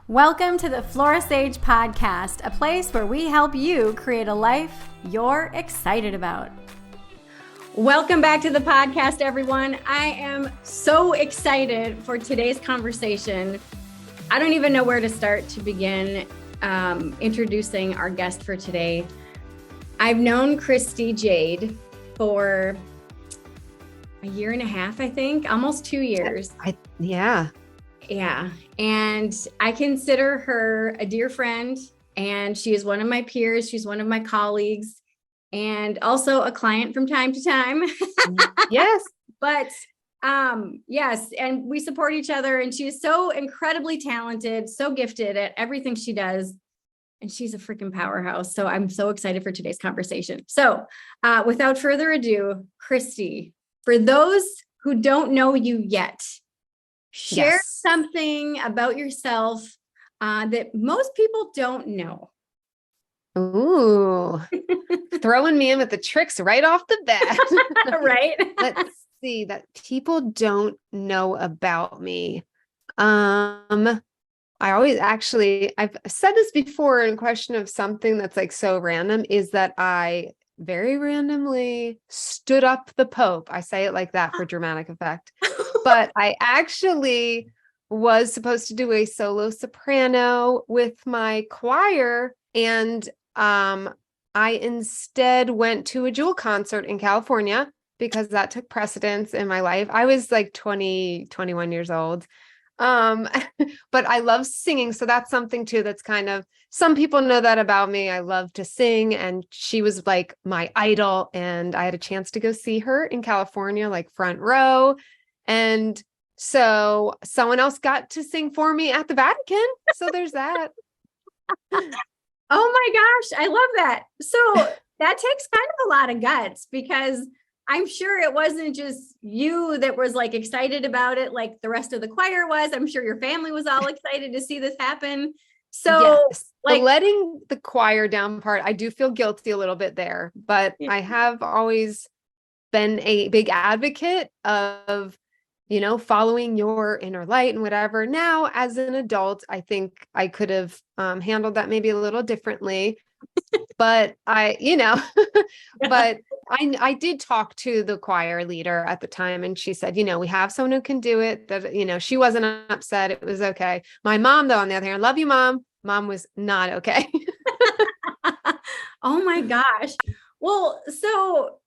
Welcome to the Flora podcast, a place where we help you create a life you're excited about. Welcome back to the podcast, everyone. I am so excited for today's conversation. I don't even know where to start to begin introducing our guest for today. I've known Christy Jade for a year and a half, I think, almost 2 years. Yeah. And I consider her a dear friend, and she is one of my peers. She's one of my colleagues and also a client from time to time. Yes. But yes. And we support each other, and she's so incredibly talented, so gifted at everything she does. And she's a freaking powerhouse. So I'm so excited for today's conversation. So without further ado, Christy, for those who don't know you yet, share something about yourself that most people don't know. Ooh, throwing me in with the tricks right off the bat. Right? Let's see that people don't know about me. I've said this before in question of something that's like so random, is that I very randomly stood up the Pope. I say it like that for dramatic effect. But I actually was supposed to do a solo soprano with my choir. And I instead went to a Jewel concert in California because that took precedence in my life. I was like 21 years old. But I love singing. So that's something too, that's kind of, some people know that about me. I love to sing, and she was like my idol. And I had a chance to go see her in California, like front row. And so someone else got to sing for me at the Vatican. So there's that. Oh my gosh, I love that. So that takes kind of a lot of guts, because I'm sure it wasn't just you that was like excited about it, like the rest of the choir was. I'm sure your family was all excited to see this happen. So yes, like letting the choir down part, I do feel guilty a little bit there, but I have always been a big advocate of, following your inner light and whatever. Now, as an adult, I think I could have handled that maybe a little differently, but but I did talk to the choir leader at the time, and she said, we have someone who can do it, that, she wasn't upset. It was okay. My mom, though, on the other hand, love you, mom. Mom was not okay. Oh my gosh. Well, so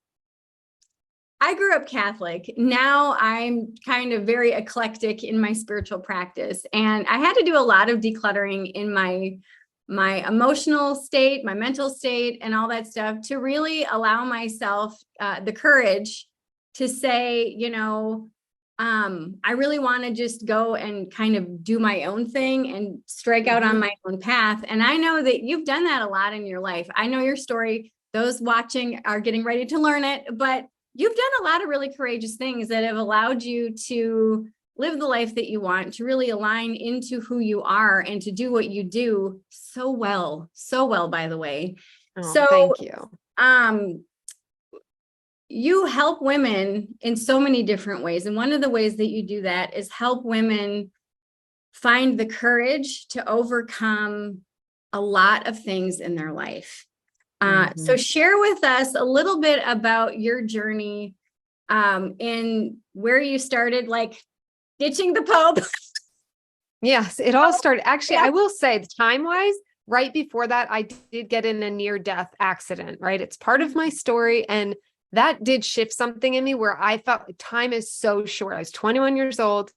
I grew up Catholic. Now I'm kind of very eclectic in my spiritual practice. And I had to do a lot of decluttering in my emotional state, my mental state, and all that stuff to really allow myself the courage to say, I really want to just go and kind of do my own thing and strike out on my own path. And I know that you've done that a lot in your life. I know your story. Those watching are getting ready to learn it, but you've done a lot of really courageous things that have allowed you to live the life that you want, to really align into who you are and to do what you do so well, by the way. Oh, so thank you. You help women in so many different ways. And one of the ways that you do that is help women find the courage to overcome a lot of things in their life. So share with us a little bit about your journey in where you started, like ditching the Pope. Yes, it all started. Actually, I will say, time-wise, right before that, I did get in a near-death accident, right? It's part of my story. And that did shift something in me where I felt like time is so short. I was 21 years old,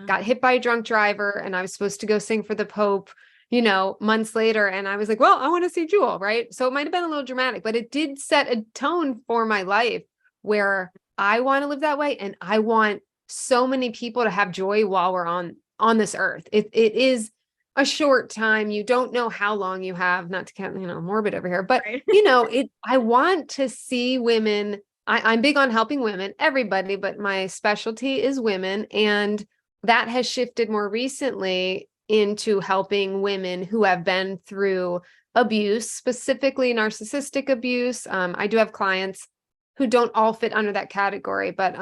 got hit by a drunk driver, and I was supposed to go sing for the Pope, months later. And I was like, well, I want to see Jewel, right? So it might've been a little dramatic, but it did set a tone for my life where I want to live that way. And I want so many people to have joy while we're on this earth. It is a short time. You don't know how long you have, not to count, morbid over here, but Right. I want to see women. I'm big on helping women, everybody, but my specialty is women. And that has shifted more recently into helping women who have been through abuse, specifically narcissistic abuse. I do have clients who don't all fit under that category, but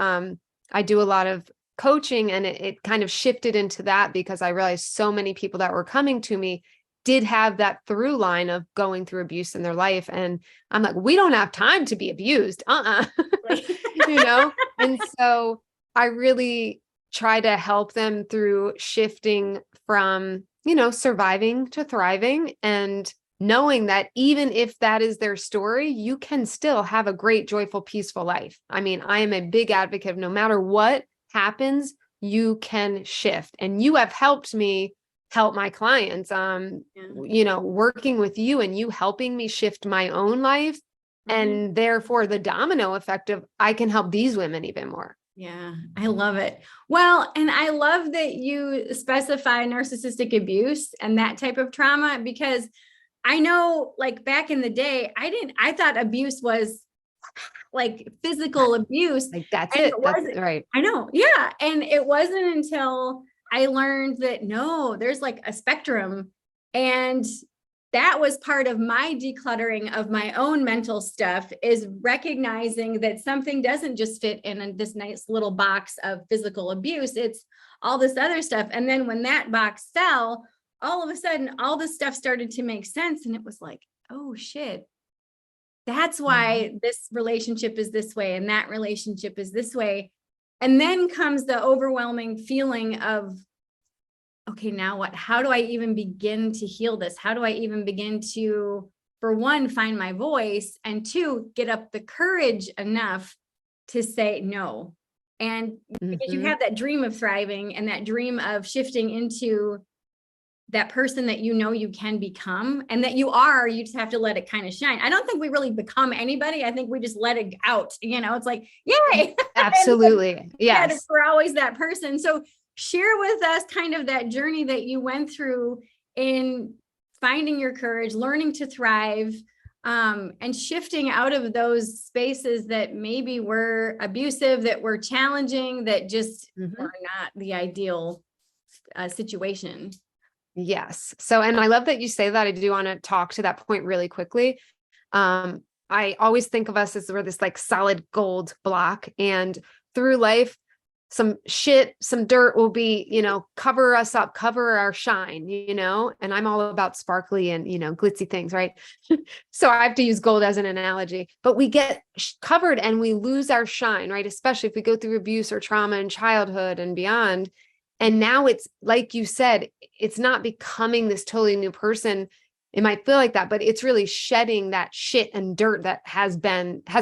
I do a lot of coaching, and it kind of shifted into that because I realized so many people that were coming to me did have that through line of going through abuse in their life. And I'm like, we don't have time to be abused. You know? And so I really try to help them through shifting from, surviving to thriving, and knowing that even if that is their story, you can still have a great, joyful, peaceful life. I mean, I am a big advocate of no matter what happens, you can shift. And you have helped me help my clients, working with you and you helping me shift my own life. And therefore the domino effect of I can help these women even more. Yeah, I love it. Well, and I love that you specify narcissistic abuse and that type of trauma, because I know, like, back in the day, I thought abuse was like physical abuse. Like that's it. That's right. I know. Yeah. And it wasn't until I learned that no, there's like a spectrum. And that was part of my decluttering of my own mental stuff, is recognizing that something doesn't just fit in this nice little box of physical abuse. It's all this other stuff. And then when that box fell, all of a sudden, all this stuff started to make sense. And it was like, oh shit, that's why this relationship is this way and that relationship is this way. And then comes the overwhelming feeling of, okay, now what? How do I even begin to heal this? How do I even begin to, for one, find my voice, and two, get up the courage enough to say no? And because you have that dream of thriving and that dream of shifting into that person that you can become, and that you are, you just have to let it kind of shine. I don't think we really become anybody. I think we just let it out. It's like, yay. Absolutely. Yes. We're always that person. So share with us kind of that journey that you went through in finding your courage, learning to thrive, and shifting out of those spaces that maybe were abusive, that were challenging, that just were not the ideal situation. Yes. So, and I love that you say that. I do want to talk to that point really quickly. I always think of us as we're this like solid gold block, and through life, some shit, some dirt will be, cover us up, cover our shine, and I'm all about sparkly and, glitzy things, right? So I have to use gold as an analogy, but we get covered and we lose our shine, right? Especially if we go through abuse or trauma in childhood and beyond. And now it's like you said, it's not becoming this totally new person. It might feel like that, but it's really shedding that shit and dirt that has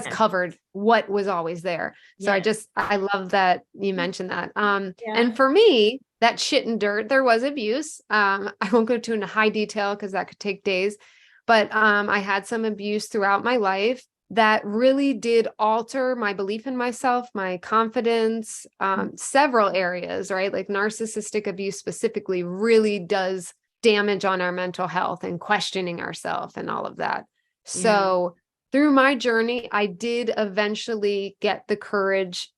covered what was always there. So I love that you mentioned that. And for me, that shit and dirt, there was abuse. I won't go into high detail because that could take days, but I had some abuse throughout my life that really did alter my belief in myself, my confidence, several areas, right? Like narcissistic abuse specifically really does damage on our mental health and questioning ourselves and all of that. So through my journey, I did eventually get the courage,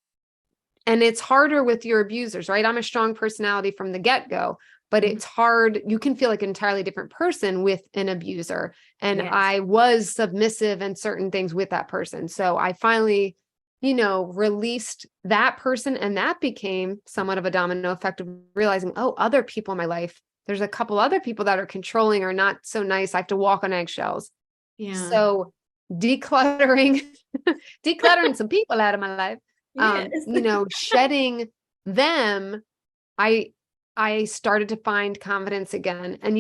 and it's harder with your abusers, right? I'm a strong personality from the get-go, but it's hard. You can feel like an entirely different person with an abuser. And I was submissive in certain things with that person. So I finally, released that person, and that became somewhat of a domino effect of realizing, oh, other people in my life, there's a couple other people that are controlling or not so nice. I have to walk on eggshells. Yeah. So decluttering some people out of my life, shedding them, I started to find confidence again. And,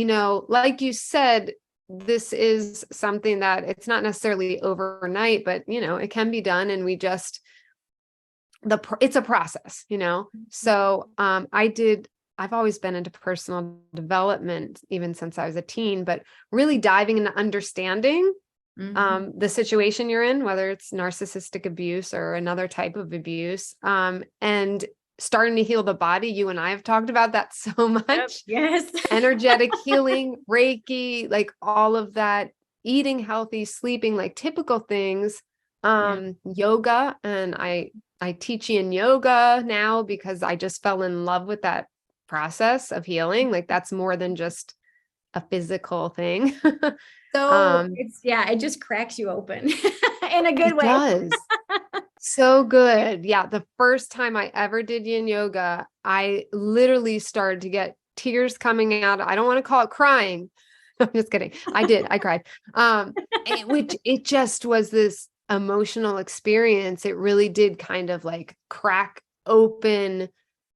like you said, this is something that it's not necessarily overnight, but, it can be done. And we just, it's a process, So, I've always been into personal development, even since I was a teen, but really diving into understanding the situation you're in, whether it's narcissistic abuse or another type of abuse, and starting to heal the body. You and I have talked about that so much. Yes. Energetic healing, Reiki, like all of that, eating healthy, sleeping, like typical things, yoga. And I teach yin yoga now because I just fell in love with that process of healing. Like that's more than just a physical thing. So it just cracks you open in a good way. It does. So good. Yeah. The first time I ever did yin yoga, I literally started to get tears coming out. I don't want to call it crying. I'm just kidding. I did. I cried. Which it just was this emotional experience. It really did kind of like crack open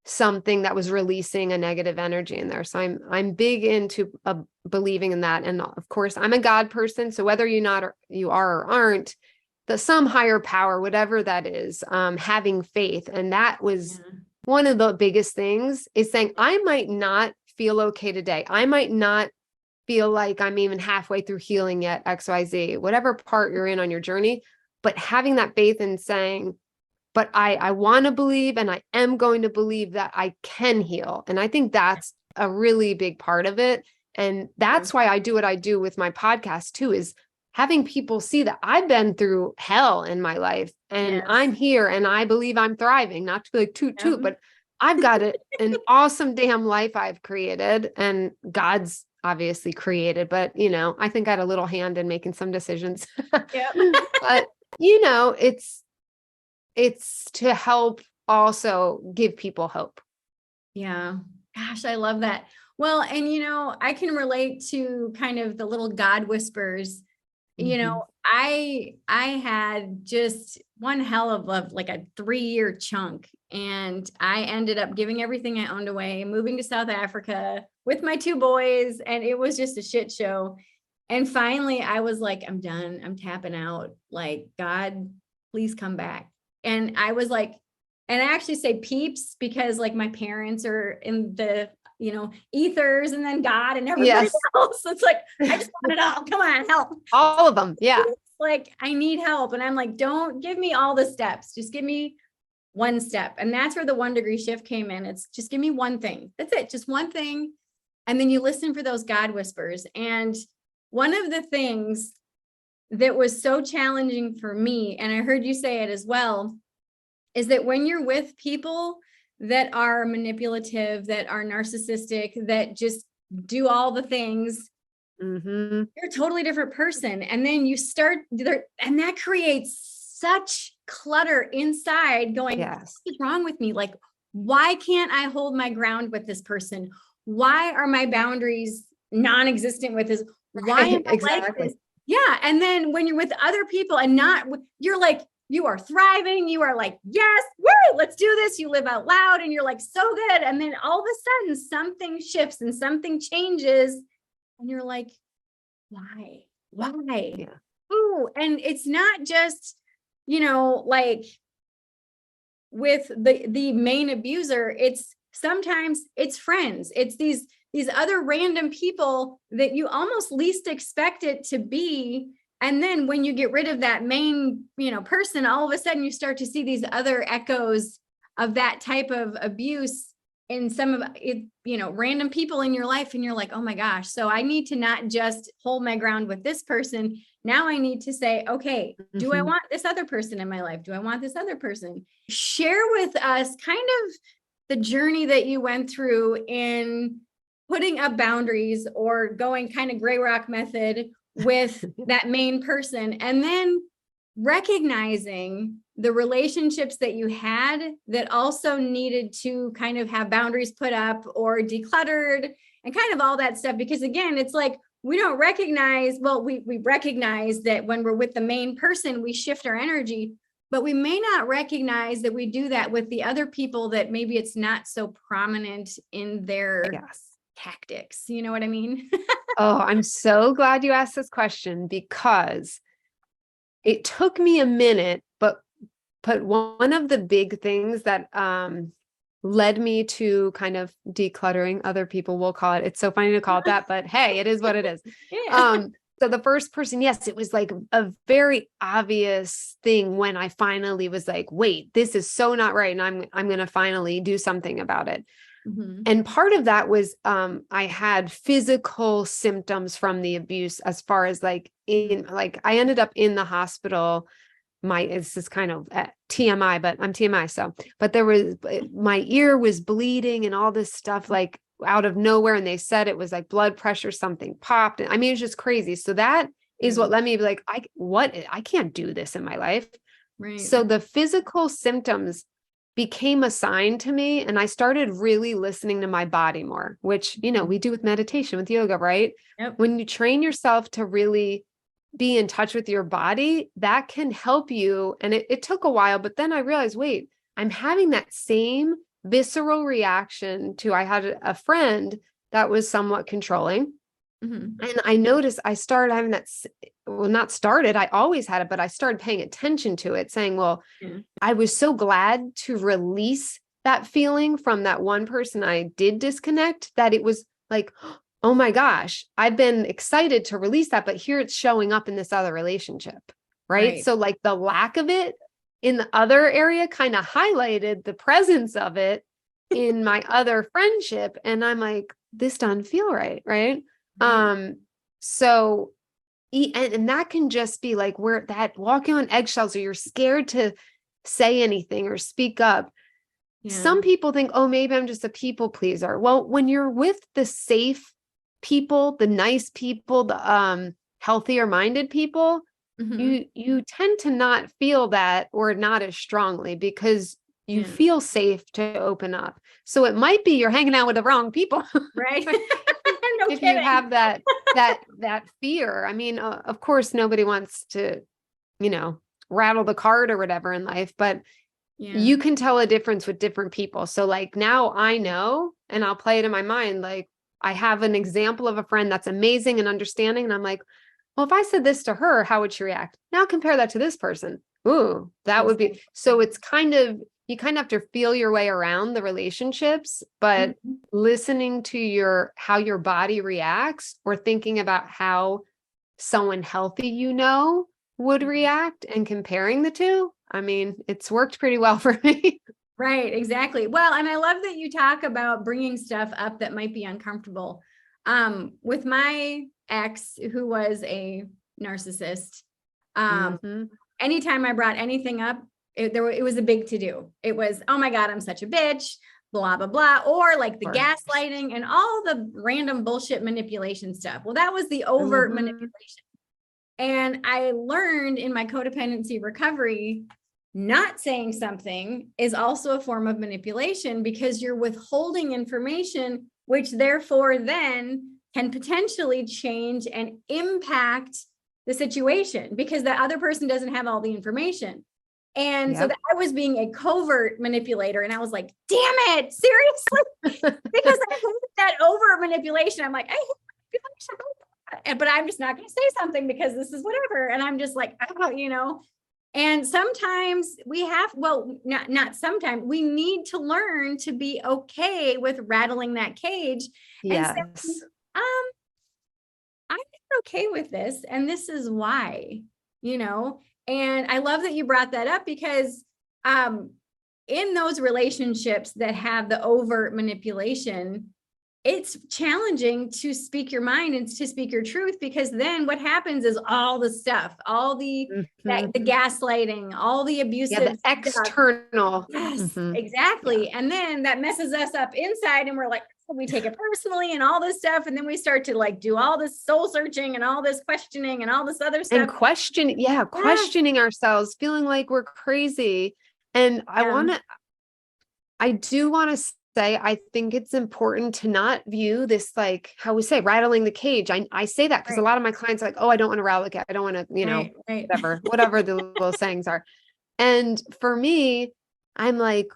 something that was releasing a negative energy in there. So I'm big into believing in that. And of course, I'm a God person. So whether you are or aren't, some higher power, whatever that is, having faith. And that was one of the biggest things, is saying, I might not feel okay today. I might not feel like I'm even halfway through healing yet, XYZ, whatever part you're in on your journey, but having that faith and saying, but I want to believe, and I am going to believe that I can heal. And I think that's a really big part of it. And that's why I do what I do with my podcast too, is having people see that I've been through hell in my life, and I'm here, and I believe I'm thriving, not to be like toot, but I've got an awesome damn life I've created, and God's obviously created, but I think I had a little hand in making some decisions. But it's to help also give people hope. Yeah. Gosh, I love that. Well, and I can relate to kind of the little God whispers. I had just one hell of like a 3-year chunk, and I ended up giving everything I owned away, moving to South Africa with my 2 boys, and it was just a shit show. And finally I was like, I'm done. I'm tapping out. Like, God, please come back. And I was like, and I actually say peeps because like my parents are in the ethers, and then God and everybody else. It's like, I just want it all. Come on, help. All of them. Yeah. It's like, I need help. And I'm like, don't give me all the steps. Just give me one step. And that's where the 1 degree shift came in. It's just give me one thing. That's it. Just one thing. And then you listen for those God whispers. And one of the things that was so challenging for me, and I heard you say it as well, is that when you're with people that are manipulative, that are narcissistic, that just do all the things, you're a totally different person. And then you start there, and that creates such clutter inside going, what's wrong with me? Like, why can't I hold my ground with this person? Why are my boundaries non-existent with this? Why am I like this? Yeah. And then when you're with other people and you're like, you are thriving. You are like, yes, woo, let's do this. You live out loud and you're like, so good. And then all of a sudden something shifts and something changes. And you're like, why? Yeah. Ooh. And it's not just, like with the main abuser, sometimes it's friends. It's these other random people that you almost least expect it to be. And then when you get rid of that main, person, all of a sudden you start to see these other echoes of that type of abuse in some of it, random people in your life. And you're like, oh my gosh. So I need to not just hold my ground with this person. Now I need to say, okay, do I want this other person in my life? Do I want this other person? Share with us kind of the journey that you went through in putting up boundaries or going kind of gray rock method with that main person, and then recognizing the relationships that you had that also needed to kind of have boundaries put up or decluttered and kind of all that stuff. Because again, it's like, we don't recognize, we recognize that when we're with the main person, we shift our energy, but we may not recognize that we do that with the other people that maybe it's not so prominent in their tactics. You know what I mean? Oh, I'm so glad you asked this question, because it took me a minute, but one of the big things that led me to kind of decluttering other people, we'll call it. It's so funny to call it that, but hey, it is what it is. So the first person, yes, it was like a very obvious thing when I finally was like, wait, this is so not right. And I'm going to finally do something about it. And part of that was I had physical symptoms from the abuse, as far as I ended up in the hospital. This is kind of TMI, but I'm TMI. But my ear was bleeding and all this stuff like out of nowhere. And they said it was like blood pressure, something popped. I mean, it's just crazy. So that is what led me to be like, I can't do this in my life. Right. So the physical symptoms became a sign to me, and I started really listening to my body more, which, you know, we do with meditation, with yoga, right? Yep. When you train yourself to really be in touch with your body, that can help you. And it took a while, but then I realized, wait, I'm having that same visceral reaction to, I had a friend that was somewhat controlling. Mm-hmm. And I noticed I started having that, well, not started, I always had it, but I started paying attention to it, saying, well, Yeah. I was so glad to release that feeling from that one person I did disconnect, that it was like, oh my gosh, I've been excited to release that, but here it's showing up in this other relationship. Right. Right. So like the lack of it in the other area kind of highlighted the presence of it in my other friendship. And I'm like, this doesn't feel right. Right. Right. So, and that can just be like where that walking on eggshells, or you're scared to say anything or speak up. Yeah. Some people think, oh, maybe I'm just a people pleaser. Well, when you're with the safe people, the nice people, the healthier minded people, Mm-hmm. you tend to not feel that, or not as strongly, because you Yeah. feel safe to open up. So it might be you're hanging out with the wrong people. Right. No If you kidding. have that fear. I mean, of course, nobody wants to, you know, rattle the cart or whatever in life, but Yeah. you can tell a difference with different people. So like now I know, and I'll play it in my mind. Like I have an example of a friend that's amazing and understanding. And I'm like, well, if I said this to her, how would she react? Now compare that to this person. Ooh, that would be. Exactly. So it's kind of, you kind of have to feel your way around the relationships, but Mhm. listening to how your body reacts, or thinking about how someone healthy, you know, would react, and comparing the two. I mean, it's worked pretty well for me. Right, exactly. Well, and I love that you talk about bringing stuff up that might be uncomfortable. With my ex, who was a narcissist, Mhm. anytime I brought anything up, it was a big to do. It was, oh my God, I'm such a bitch, blah, blah, blah. Or like the Of course. gaslighting and all the random bullshit manipulation stuff. Well, that was the overt Mhm. manipulation. And I learned in my codependency recovery, not saying something is also a form of manipulation, because you're withholding information, which therefore then can potentially change and impact the situation, because the other person doesn't have all the information. And so Yep. that I was being a covert manipulator, and I was like, damn it, seriously? Because I hated that overt manipulation. I'm like, I hate manipulation, but I'm just not going to say something because this is whatever. And I'm just like, oh, you know. And sometimes we have, well, not sometimes, we need to learn to be okay with rattling that cage and say, Yes. I'm not okay with this, and this is why, you know. And I love that you brought that up, because in those relationships that have the overt manipulation, it's challenging to speak your mind and to speak your truth, because then what happens is all the stuff, all the Mhm. the gaslighting, all the Yeah, abusive the stuff. external. Yes, Mhm. exactly. And then that messes us up inside, and we're like, we take it personally and all this stuff. And then we start to like do all this soul searching and all this questioning and all this other And stuff. questioning, Yes. questioning ourselves, feeling like we're crazy. And Yeah. I do want to say, I think it's important to not view this, like how we say, rattling the cage. I say that because a Right. lot of my clients are like, oh, I don't want to rattle the cage. I don't want to, you know, Right. Right. whatever the little sayings are. And for me, I'm like,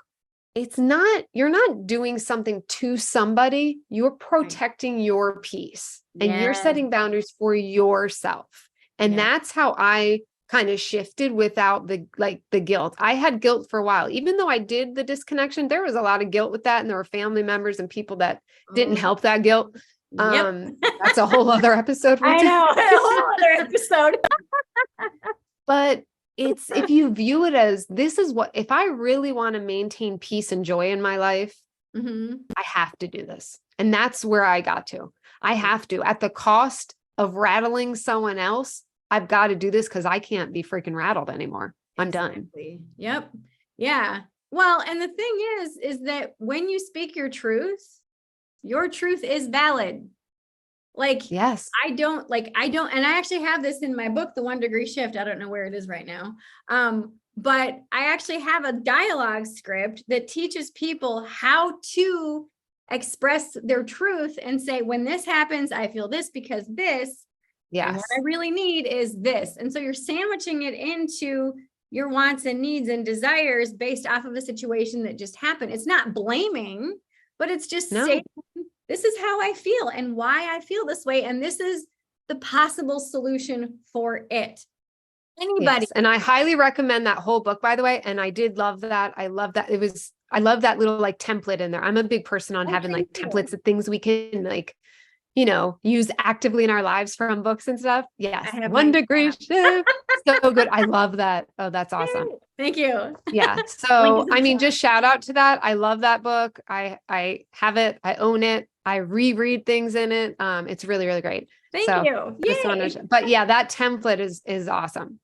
you're not doing something to somebody, you're Right. protecting your peace, and you're Yes. setting boundaries for yourself. And Yes. that's how I kind of shifted without the guilt. I had guilt for a while. Even though I did the disconnection, there was a lot of guilt with that. And there were family members and people that didn't Oh, help that guilt. yep. That's a whole other episode for I today. know. A whole other episode. But it's, if you view it as, this is what, if I really want to maintain peace and joy in my life, Mm-hmm. I have to do this. And that's where I got to. I have to, at the cost of rattling someone else, I've got to do this because I can't be freaking rattled anymore. I'm done. Exactly. Yep. Yeah. Well, and the thing is that when you speak your truth is valid. Like, Yes. I don't, and I actually have this in my book, The 1 Degree Shift. I don't know where it is right now. but I actually have a dialogue script that teaches people how to express their truth and say, when this happens, I feel this because this, and what I really need is this. And so you're sandwiching it into your wants and needs and desires based off of a situation that just happened. It's not blaming, but it's just saying, this is how I feel and why I feel this way. And this is the possible solution for it. Anybody. Yes. And I highly recommend that whole book, by the way. And I did love that. I love that. I love that little like template in there. I'm a big person on having like templates of things we can like, use actively in our lives from books and stuff. Yes. 1 degree shift. So good. I love that. Oh, that's awesome. Thank you. Yeah. So, I mean, just shout out to that. I love that book. I have it. I own it. I reread things in it. It's really, really great. Thank you. But yeah, that template is awesome.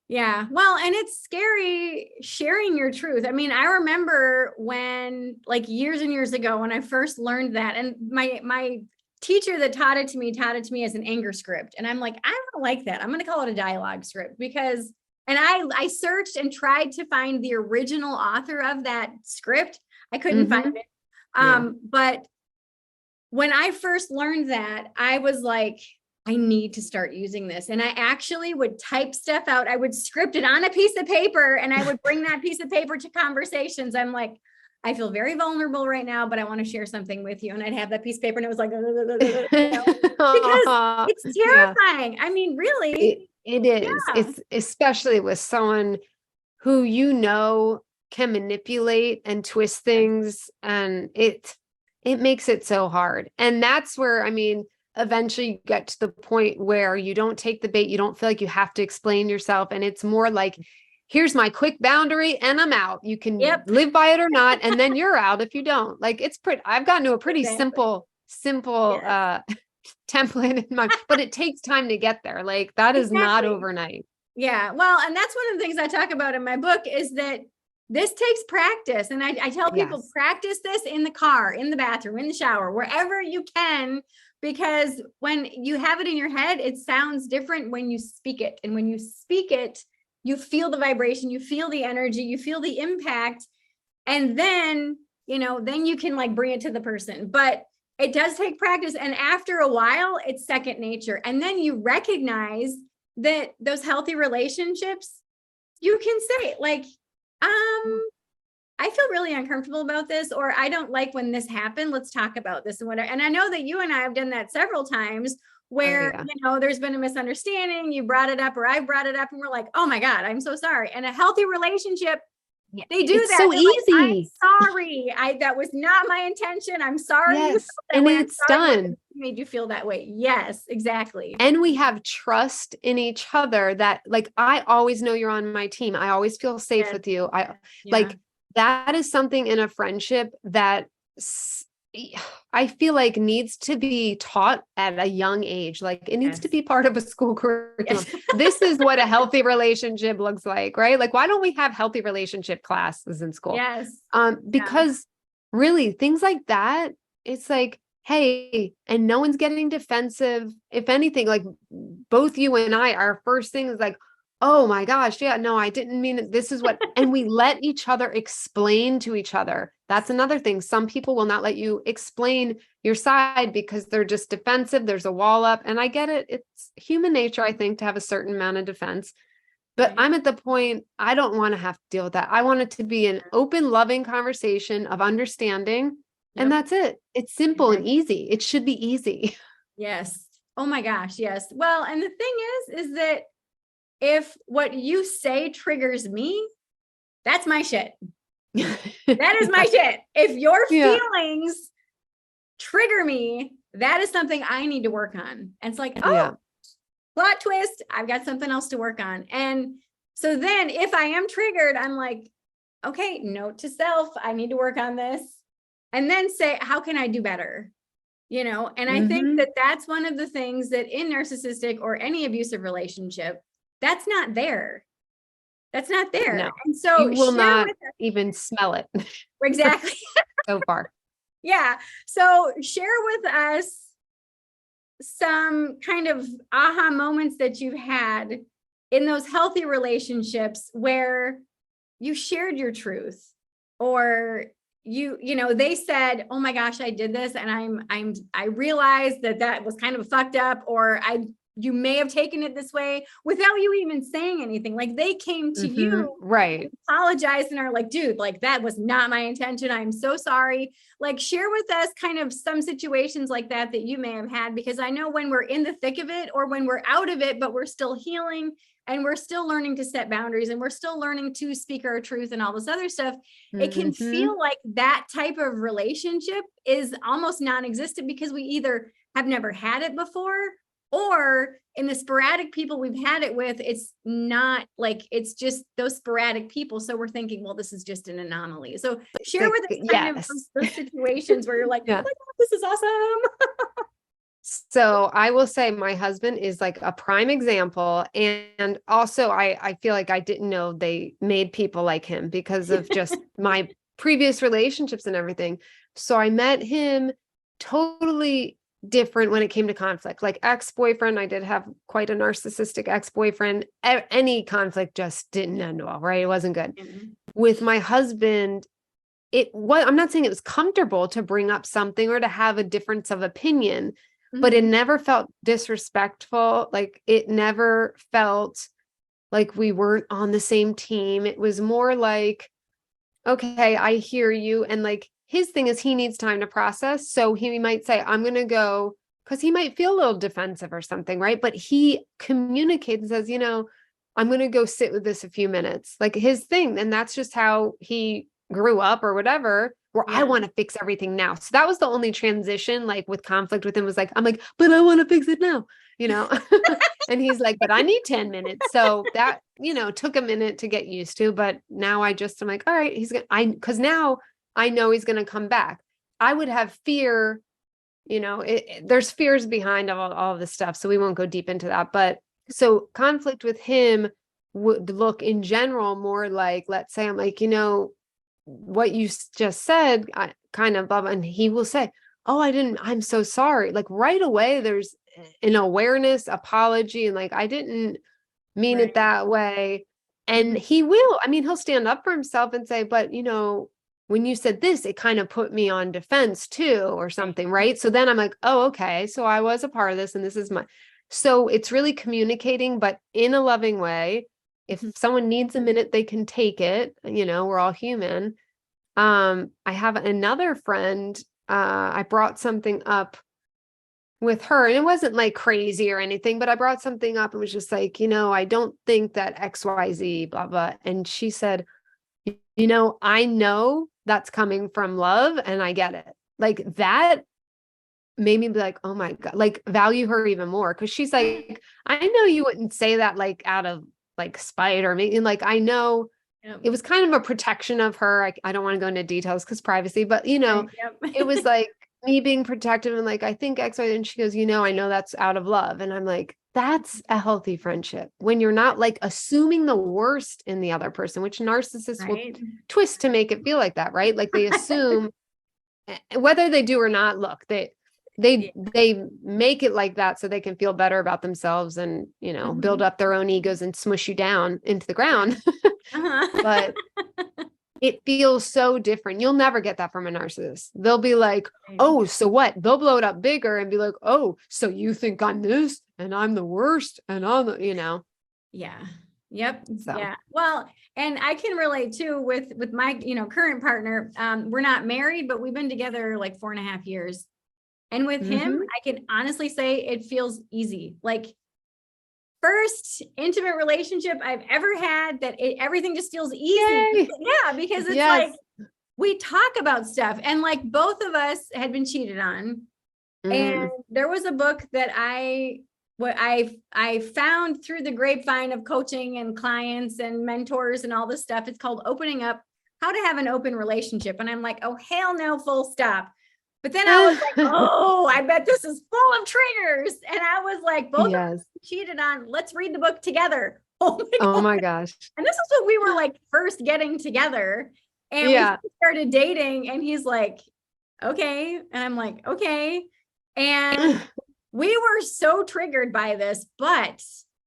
Yeah. Well, and it's scary sharing your truth. I mean, I remember when like years and years ago, when I first learned that, and my teacher that taught it to me as an anger script. And I'm like, I don't like that. I'm going to call it a dialogue script because, and I searched and tried to find the original author of that script. I couldn't find it. But when I first learned that, I was like, I need to start using this. And I actually would type stuff out. I would script it on a piece of paper and I would bring that piece of paper to conversations. I'm like, I feel very vulnerable right now, but I want to share something with you. And I'd have that piece of paper and it was like, because it's terrifying. I mean, really. It is. Yeah. It's especially with someone who, can manipulate and twist things. And it makes it so hard. And that's where, I mean, eventually you get to the point where you don't take the bait. You don't feel like you have to explain yourself. And it's more like, here's my quick boundary and I'm out. You can live by it or not. And then you're out if you don't. Like I've gotten to a pretty simple template in my, but it takes time to get there. Like that is not overnight. Yeah. Well, and that's one of the things I talk about in my book is that this takes practice. And I tell people, practice this in the car, in the bathroom, in the shower, wherever you can, because when you have it in your head, it sounds different when you speak it. And when you speak it, you feel the vibration, you feel the energy, you feel the impact. And then, then you can like bring it to the person, but it does take practice. And after a while, it's second nature. And then you recognize that those healthy relationships, you can say like, I feel really uncomfortable about this, or I don't like when this happened. Let's talk about this and whatever. And I know that you and I have done that several times where, there's been a misunderstanding. You brought it up or I brought it up and we're like, oh my God, I'm so sorry. And a healthy relationship, they do that. So They're easy. Like, I'm sorry. that was not my intention. I'm sorry. Yes. And it's done. Made you feel that way. Yes, exactly. And we have trust in each other that like, I always know you're on my team. I always feel safe with you. Like that is something in a friendship that I feel like needs to be taught at a young age. Like it needs to be part of a school curriculum. This is what a healthy relationship looks like, right? Like, why don't we have healthy relationship classes in school? Yes. Because really things like that, it's like, hey, and no one's getting defensive. If anything, like both you and I, our first thing is like, oh my gosh, yeah, no, I didn't mean it. This is what, and we let each other explain to each other. That's another thing. Some people will not let you explain your side because they're just defensive. There's a wall up. And I get it. It's human nature, I think, to have a certain amount of defense. But I'm at the point, I don't want to have to deal with that. I want it to be an open, loving conversation of understanding. And that's it. It's simple and easy. It should be easy. Yes. Oh my gosh. Yes. Well, and the thing is that if what you say triggers me, that's my shit. That is my shit. If your feelings trigger me, that is something I need to work on. And it's like, plot twist, I've got something else to work on. And so then if I am triggered, I'm like, okay, note to self, I need to work on this. And then say, how can I do better? And I think that that's one of the things that in narcissistic or any abusive relationship, that's not there. That's not there. No. And so you will not even smell it. Exactly. So far. Yeah. So share with us some kind of aha moments that you've had in those healthy relationships where you shared your truth, or they said, oh my gosh, I did this. And I realized that was kind of fucked up, or you may have taken it this way without you even saying anything. Like they came to you, right, apologized, and are like, dude, like that was not my intention. I'm so sorry. Like share with us kind of some situations like that you may have had, because I know when we're in the thick of it, or when we're out of it, but we're still healing and we're still learning to set boundaries, and we're still learning to speak our truth and all this other stuff. It can feel like that type of relationship is almost non-existent, because we either have never had it before, or in the sporadic people we've had it with, it's not like, it's just those sporadic people. So we're thinking, well, this is just an anomaly. So share with us kind of those situations where you're like, oh my God, this is awesome. So I will say my husband is like a prime example. And also I feel like I didn't know they made people like him because of just my previous relationships and everything. So I met him totally different when it came to conflict. Like ex-boyfriend, I did have quite a narcissistic ex-boyfriend. Any conflict just didn't end well, right? It wasn't good. With my husband, I'm not saying it was comfortable to bring up something or to have a difference of opinion, but it never felt disrespectful. Like it never felt like we weren't on the same team. It was more like, okay, I hear you. And like, his thing is he needs time to process. So he might say, I'm going to go, because he might feel a little defensive or something, right? But he communicates and says, I'm going to go sit with this a few minutes, like his thing. And that's just how he grew up or whatever, where I want to fix everything now. So that was the only transition, like with conflict with him, was like, I'm like, but I want to fix it now, and he's like, but I need 10 minutes. So that, took a minute to get used to, but now I'm like, all right, because now I know he's going to come back. I would have fear, there's fears behind all of this stuff. So we won't go deep into that. But so conflict with him would look in general more like, let's say I'm like, what you just said, I kind of, and he will say, oh, I'm so sorry. Like right away, there's an awareness, apology. And like, I didn't mean it that way. And he'll stand up for himself and say, but when you said this, it kind of put me on defense too, or something. Right. So then I'm like, oh, okay. So I was a part of this and this is so it's really communicating, but in a loving way. If someone needs a minute, they can take it. We're all human. I have another friend. I brought something up with her, and it wasn't like crazy or anything, but I brought something up and was just like, I don't think that XYZ, blah, blah. And she said, I know that's coming from love and I get it. Like that made me be like, oh my God, like value her even more. Cause she's like, I know you wouldn't say that like out of like spite or maybe like, I know it was kind of a protection of her. I don't want to go into details because privacy, but it was like me being protective and like, I think X, Y, and she goes, I know that's out of love. And I'm like, that's a healthy friendship when you're not like assuming the worst in the other person, which narcissists will twist to make it feel like that, right? Like they assume whether they do or not, look, they make it like that so they can feel better about themselves and, build up their own egos and smush you down into the ground. But it feels so different. You'll never get that from a narcissist. They'll be like, oh, so what? They'll blow it up bigger and be like, oh, so you think I'm this and I'm the worst and I'm the, Yeah. Yep. So. Yeah. Well, and I can relate too with my, current partner. We're not married, but we've been together like 4.5 years. And with him, I can honestly say it feels easy. Like first intimate relationship I've ever had that everything just feels easy. Yay. Yeah. Because it's like, we talk about stuff and like both of us had been cheated on. And there was a book that I found through the grapevine of coaching and clients and mentors and all this stuff. It's called Opening Up, How to Have an Open Relationship. And I'm like, oh, hell no, full stop. But then I was like, oh, I bet this is full of triggers. And I was like, both of us cheated on, let's read the book together. Oh my gosh. And this is what we were like first getting together. And we started dating and he's like, okay. And I'm like, okay. And we were so triggered by this, but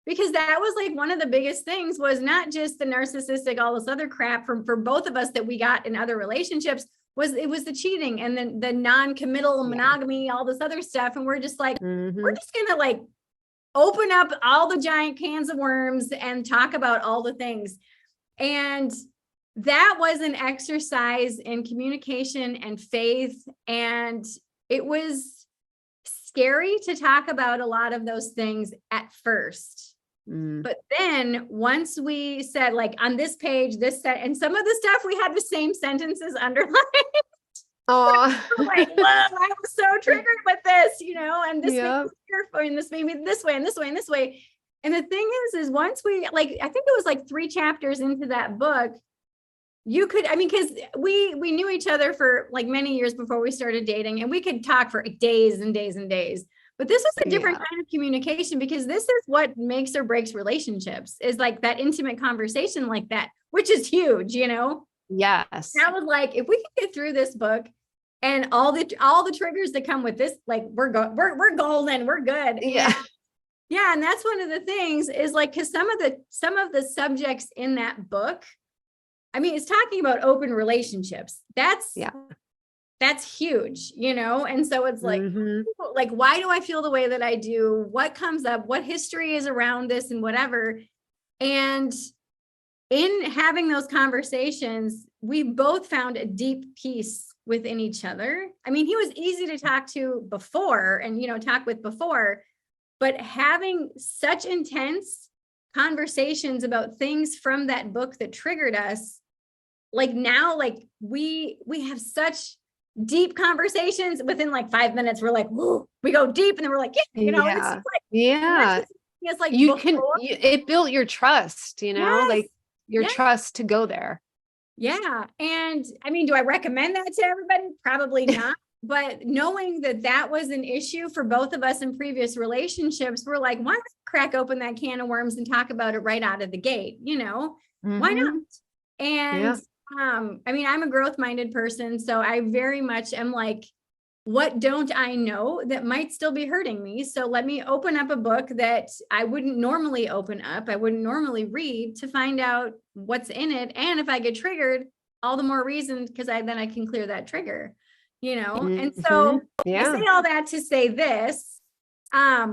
because that was like one of the biggest things, was not just the narcissistic, all this other crap for both of us that we got in other relationships, was the cheating and then the non-committal monogamy, all this other stuff. And we're just like, we're just going to like open up all the giant cans of worms and talk about all the things. And that was an exercise in communication and faith. And it was scary to talk about a lot of those things at first. But then once we said, like, on this page, and some of the stuff we had the same sentences underlined. Oh, like, whoa, I was so triggered with this, and this made me fearful, and this made me this way and this way and this way. And the thing is once we, like, I think it was like 3 chapters into that book, you could, because we knew each other for like many years before we started dating, and we could talk for days and days and days. But this was a different kind of communication, because this is what makes or breaks relationships, is like that intimate conversation like that, which is huge, Yes. That was like, if we can get through this book and all the triggers that come with this, like we're golden, we're good. Yeah. Yeah. And that's one of the things, is like, because some of the subjects in that book, it's talking about open relationships. That's huge, And so it's like, like, why do I feel the way that I do? What comes up? What history is around this and whatever? And in having those conversations, we both found a deep peace within each other. He was easy to talk to before and, talk with before, but having such intense conversations about things from that book that triggered us, like now, like we have such deep conversations within like 5 minutes. We're like, whoa, we go deep, and then we're like, it's like it built your trust, like your trust to go there. Yeah. And do I recommend that to everybody? Probably not. But knowing that was an issue for both of us in previous relationships, we're like, why not crack open that can of worms and talk about it right out of the gate? Why not? And I'm a growth-minded person. So I very much am like, what don't I know that might still be hurting me? So let me open up a book that I wouldn't normally open up, I wouldn't normally read, to find out what's in it. And if I get triggered, all the more reason, because then I can clear that trigger, And so I say all that to say this. Let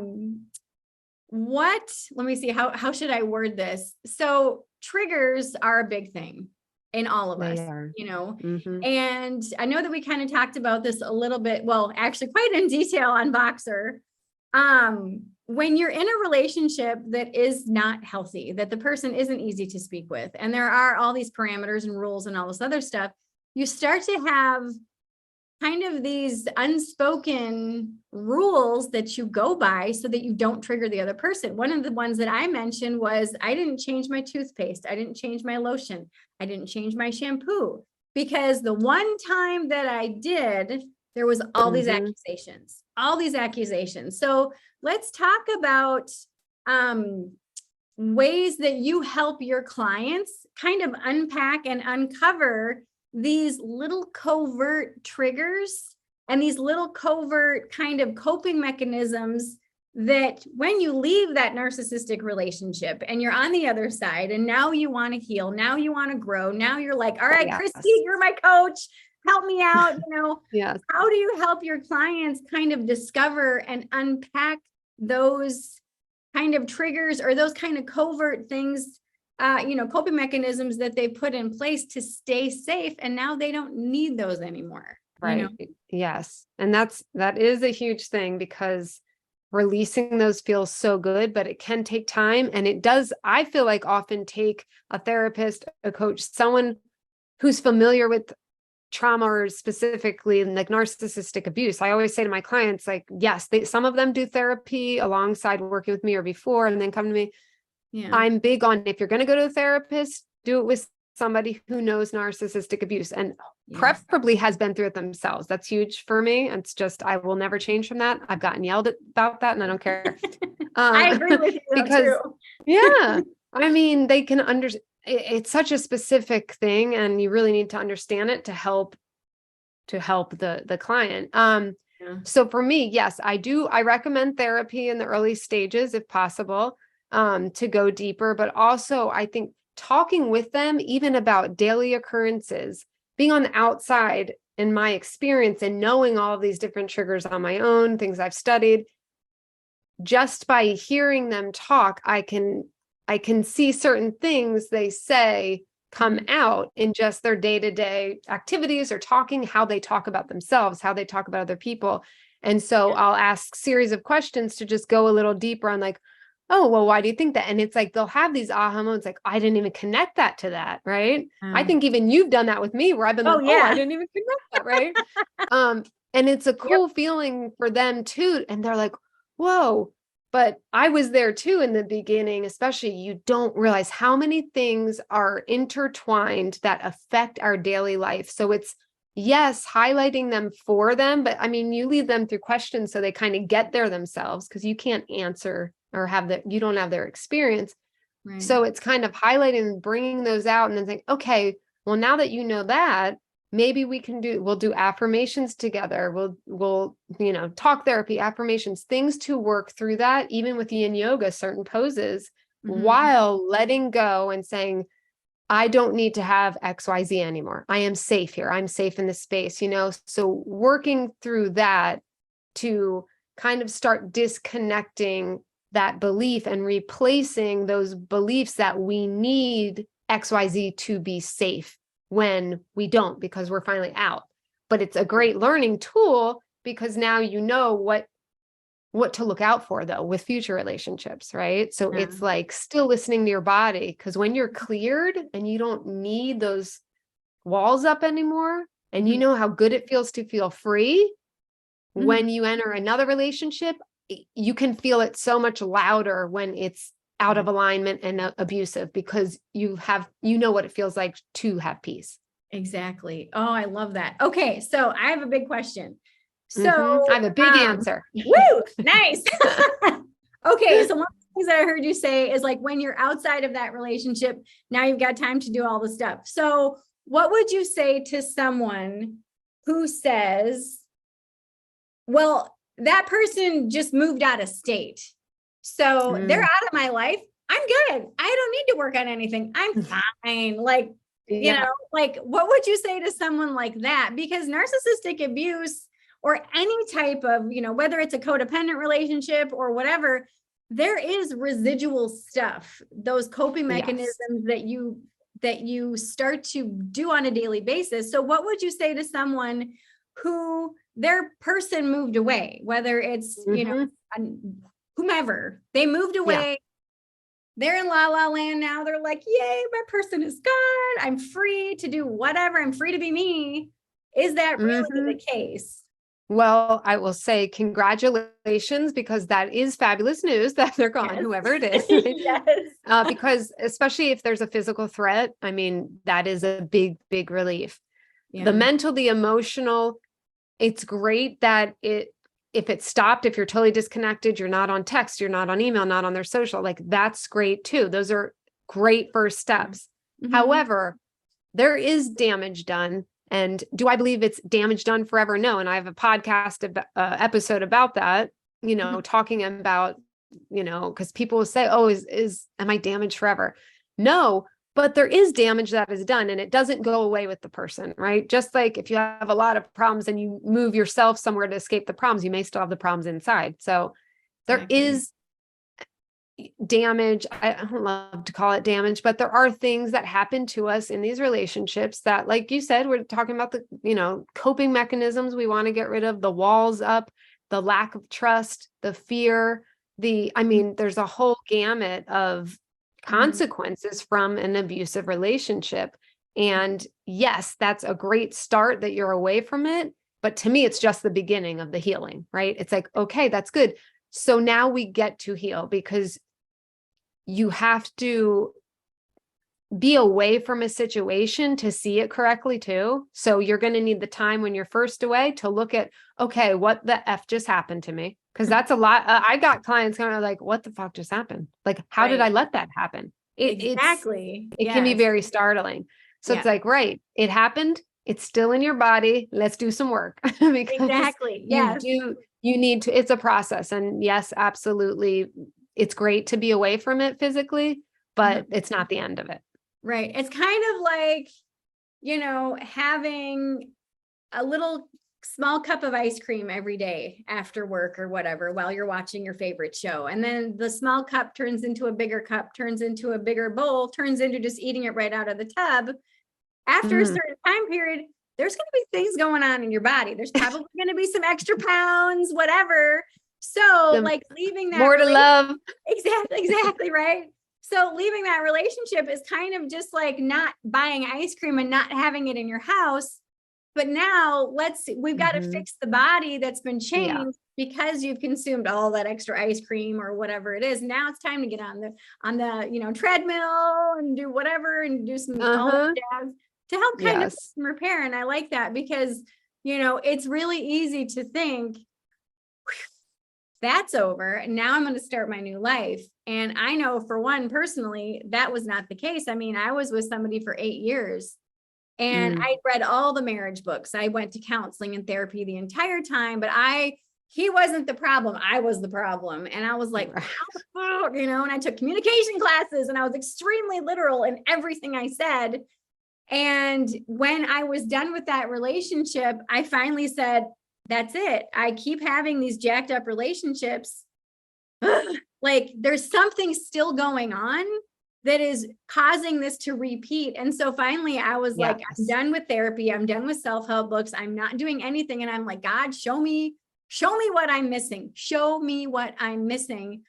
me see, how should I word this? So triggers are a big thing in all of us, and I know that we kind of talked about this a little bit, well, actually quite in detail on Voxer. When you're in a relationship that is not healthy, that the person isn't easy to speak with, and there are all these parameters and rules and all this other stuff, you start to have kind of these unspoken rules that you go by so that you don't trigger the other person. One of the ones that I mentioned was, I didn't change my toothpaste. I didn't change my lotion. I didn't change my shampoo, because the one time that I did, there was all these accusations. So let's talk about ways that you help your clients kind of unpack and uncover these little covert triggers and these little covert kind of coping mechanisms that when you leave that narcissistic relationship and you're on the other side, and now you want to heal, now you want to grow, now you're like, all right, Christy, you're my coach, help me out. Yes. How do you help your clients kind of discover and unpack those kind of triggers or those kind of covert things, coping mechanisms that they put in place to stay safe, and now they don't need those anymore? Right. Yes. And that is a huge thing, because releasing those feels so good, but it can take time. And it does, I feel like, often take a therapist, a coach, someone who's familiar with trauma, or specifically like narcissistic abuse. I always say to my clients, like, yes, some of them do therapy alongside working with me or before, and then come to me. Yeah. I'm big on, if you're going to go to a therapist, do it with somebody who knows narcissistic abuse and preferably has been through it themselves. That's huge for me. It's just, I will never change from that. I've gotten yelled at about that, and I don't care. I agree with you because, too. They can understand. It's such a specific thing, and you really need to understand it to help the client. So for me, yes, I recommend therapy in the early stages if possible. to go deeper, but also I think talking with them, even about daily occurrences, being on the outside in my experience and knowing all of these different triggers on my own, things I've studied, just by hearing them talk, I can see certain things they say come out in just their day-to-day activities or talking, how they talk about themselves, how they talk about other people. And so I'll ask series of questions to just go a little deeper on like, oh, well, why do you think that? And it's like, they'll have these aha moments, like, I didn't even connect that to that. Right. I think even you've done that with me where I've been like, oh, I didn't even connect that. Right. And it's a cool feeling for them too. And they're like, whoa, but I was there too in the beginning, especially you don't realize how many things are intertwined that affect our daily life. So it's, yes, highlighting them for them, but I mean, you lead them through questions so they kind of get there themselves because you can't answer or you don't have their experience. Right. So it's kind of highlighting and bringing those out and then saying, okay, well, now that you know that, maybe we'll do affirmations together. We'll, talk therapy, affirmations, things to work through that, even with yin yoga, certain poses, while letting go and saying, I don't need to have XYZ anymore. I am safe here. I'm safe in this space, so working through that to kind of start disconnecting that belief and replacing those beliefs that we need XYZ to be safe when we don't, because we're finally out. But it's a great learning tool because now you know what to look out for though with future relationships, right? So it's like still listening to your body, because when you're cleared and you don't need those walls up anymore, and you know how good it feels to feel free, when you enter another relationship, you can feel it so much louder when it's out of alignment and abusive, because you know what it feels like to have peace. Exactly. Oh, I love that. Okay. So I have a big question. So I have a big answer. Woo, nice. Okay. So one of the things that I heard you say is like, when you're outside of that relationship, now you've got time to do all the stuff. So what would you say to someone who says, well, that person just moved out of state, so they're out of my life. I'm good. I don't need to work on anything. I'm fine. Like, like what would you say to someone like that? Because narcissistic abuse or any type of, whether it's a codependent relationship or whatever, there is residual stuff, those coping mechanisms that you start to do on a daily basis. So what would you say to someone who their person moved away, whether it's, whomever, they moved away, they're in la la land now, they're like, yay, my person is gone, I'm free to do whatever, I'm free to be me. Is that really the case? Well, I will say congratulations, because that is fabulous news that they're gone, whoever it is. Right? Because especially if there's a physical threat, I mean, that is a big, big relief. The mental, the emotional, it's great that if it stopped, if you're totally disconnected, you're not on text, you're not on email, not on their social, like that's great too. Those are great first steps. However, there is damage done. And do I believe it's damage done forever? No. And I have a podcast episode about that, talking about, because people will say, oh, am I damaged forever? No. But there is damage that is done, and it doesn't go away with the person, right? Just like if you have a lot of problems and you move yourself somewhere to escape the problems, you may still have the problems inside. So there is damage. I don't love to call it damage, but there are things that happen to us in these relationships that, like you said, we're talking about the, coping mechanisms we want to get rid of, the walls up, the lack of trust, the fear, there's a whole gamut of consequences from an abusive relationship. And yes, that's a great start that you're away from it. But to me, it's just the beginning of the healing, right? It's like, okay, that's good. So now we get to heal, because you have to be away from a situation to see it correctly too. So you're going to need the time when you're first away to look at, okay, what the F just happened to me? Because that's a lot. I got clients kind of like, what the fuck just happened? Like, how did I let that happen? It can be very startling. So it's like, right, it happened. It's still in your body. Let's do some work. Because you need to, it's a process. And yes, absolutely. it's great to be away from it physically, but it's not the end of it. Right. It's kind of like, having a little small cup of ice cream every day after work or whatever, while you're watching your favorite show. And then the small cup turns into a bigger cup, turns into a bigger bowl, turns into just eating it right out of the tub. After a certain time period, there's going to be things going on in your body. There's probably going to be some extra pounds, whatever. So like leaving that more to love. Exactly. Right. So leaving that relationship is kind of just like not buying ice cream and not having it in your house. But now we've got to fix the body that's been changed because you've consumed all that extra ice cream or whatever it is. Now it's time to get on the treadmill and do whatever and do some all that jazz to help kind of repair. And I like that because, it's really easy to think that's over. And now I'm going to start my new life. And I know for one, personally, that was not the case. I mean, I was with somebody for 8 years. And I read all the marriage books. I went to counseling and therapy the entire time, but he wasn't the problem. I was the problem. And I was like, and I took communication classes and I was extremely literal in everything I said. And when I was done with that relationship, I finally said, that's it. I keep having these jacked up relationships. Like there's something still going on that is causing this to repeat. And so finally I was like, I'm done with therapy. I'm done with self-help books. I'm not doing anything. And I'm like, God, show me what I'm missing. Show me what I'm missing.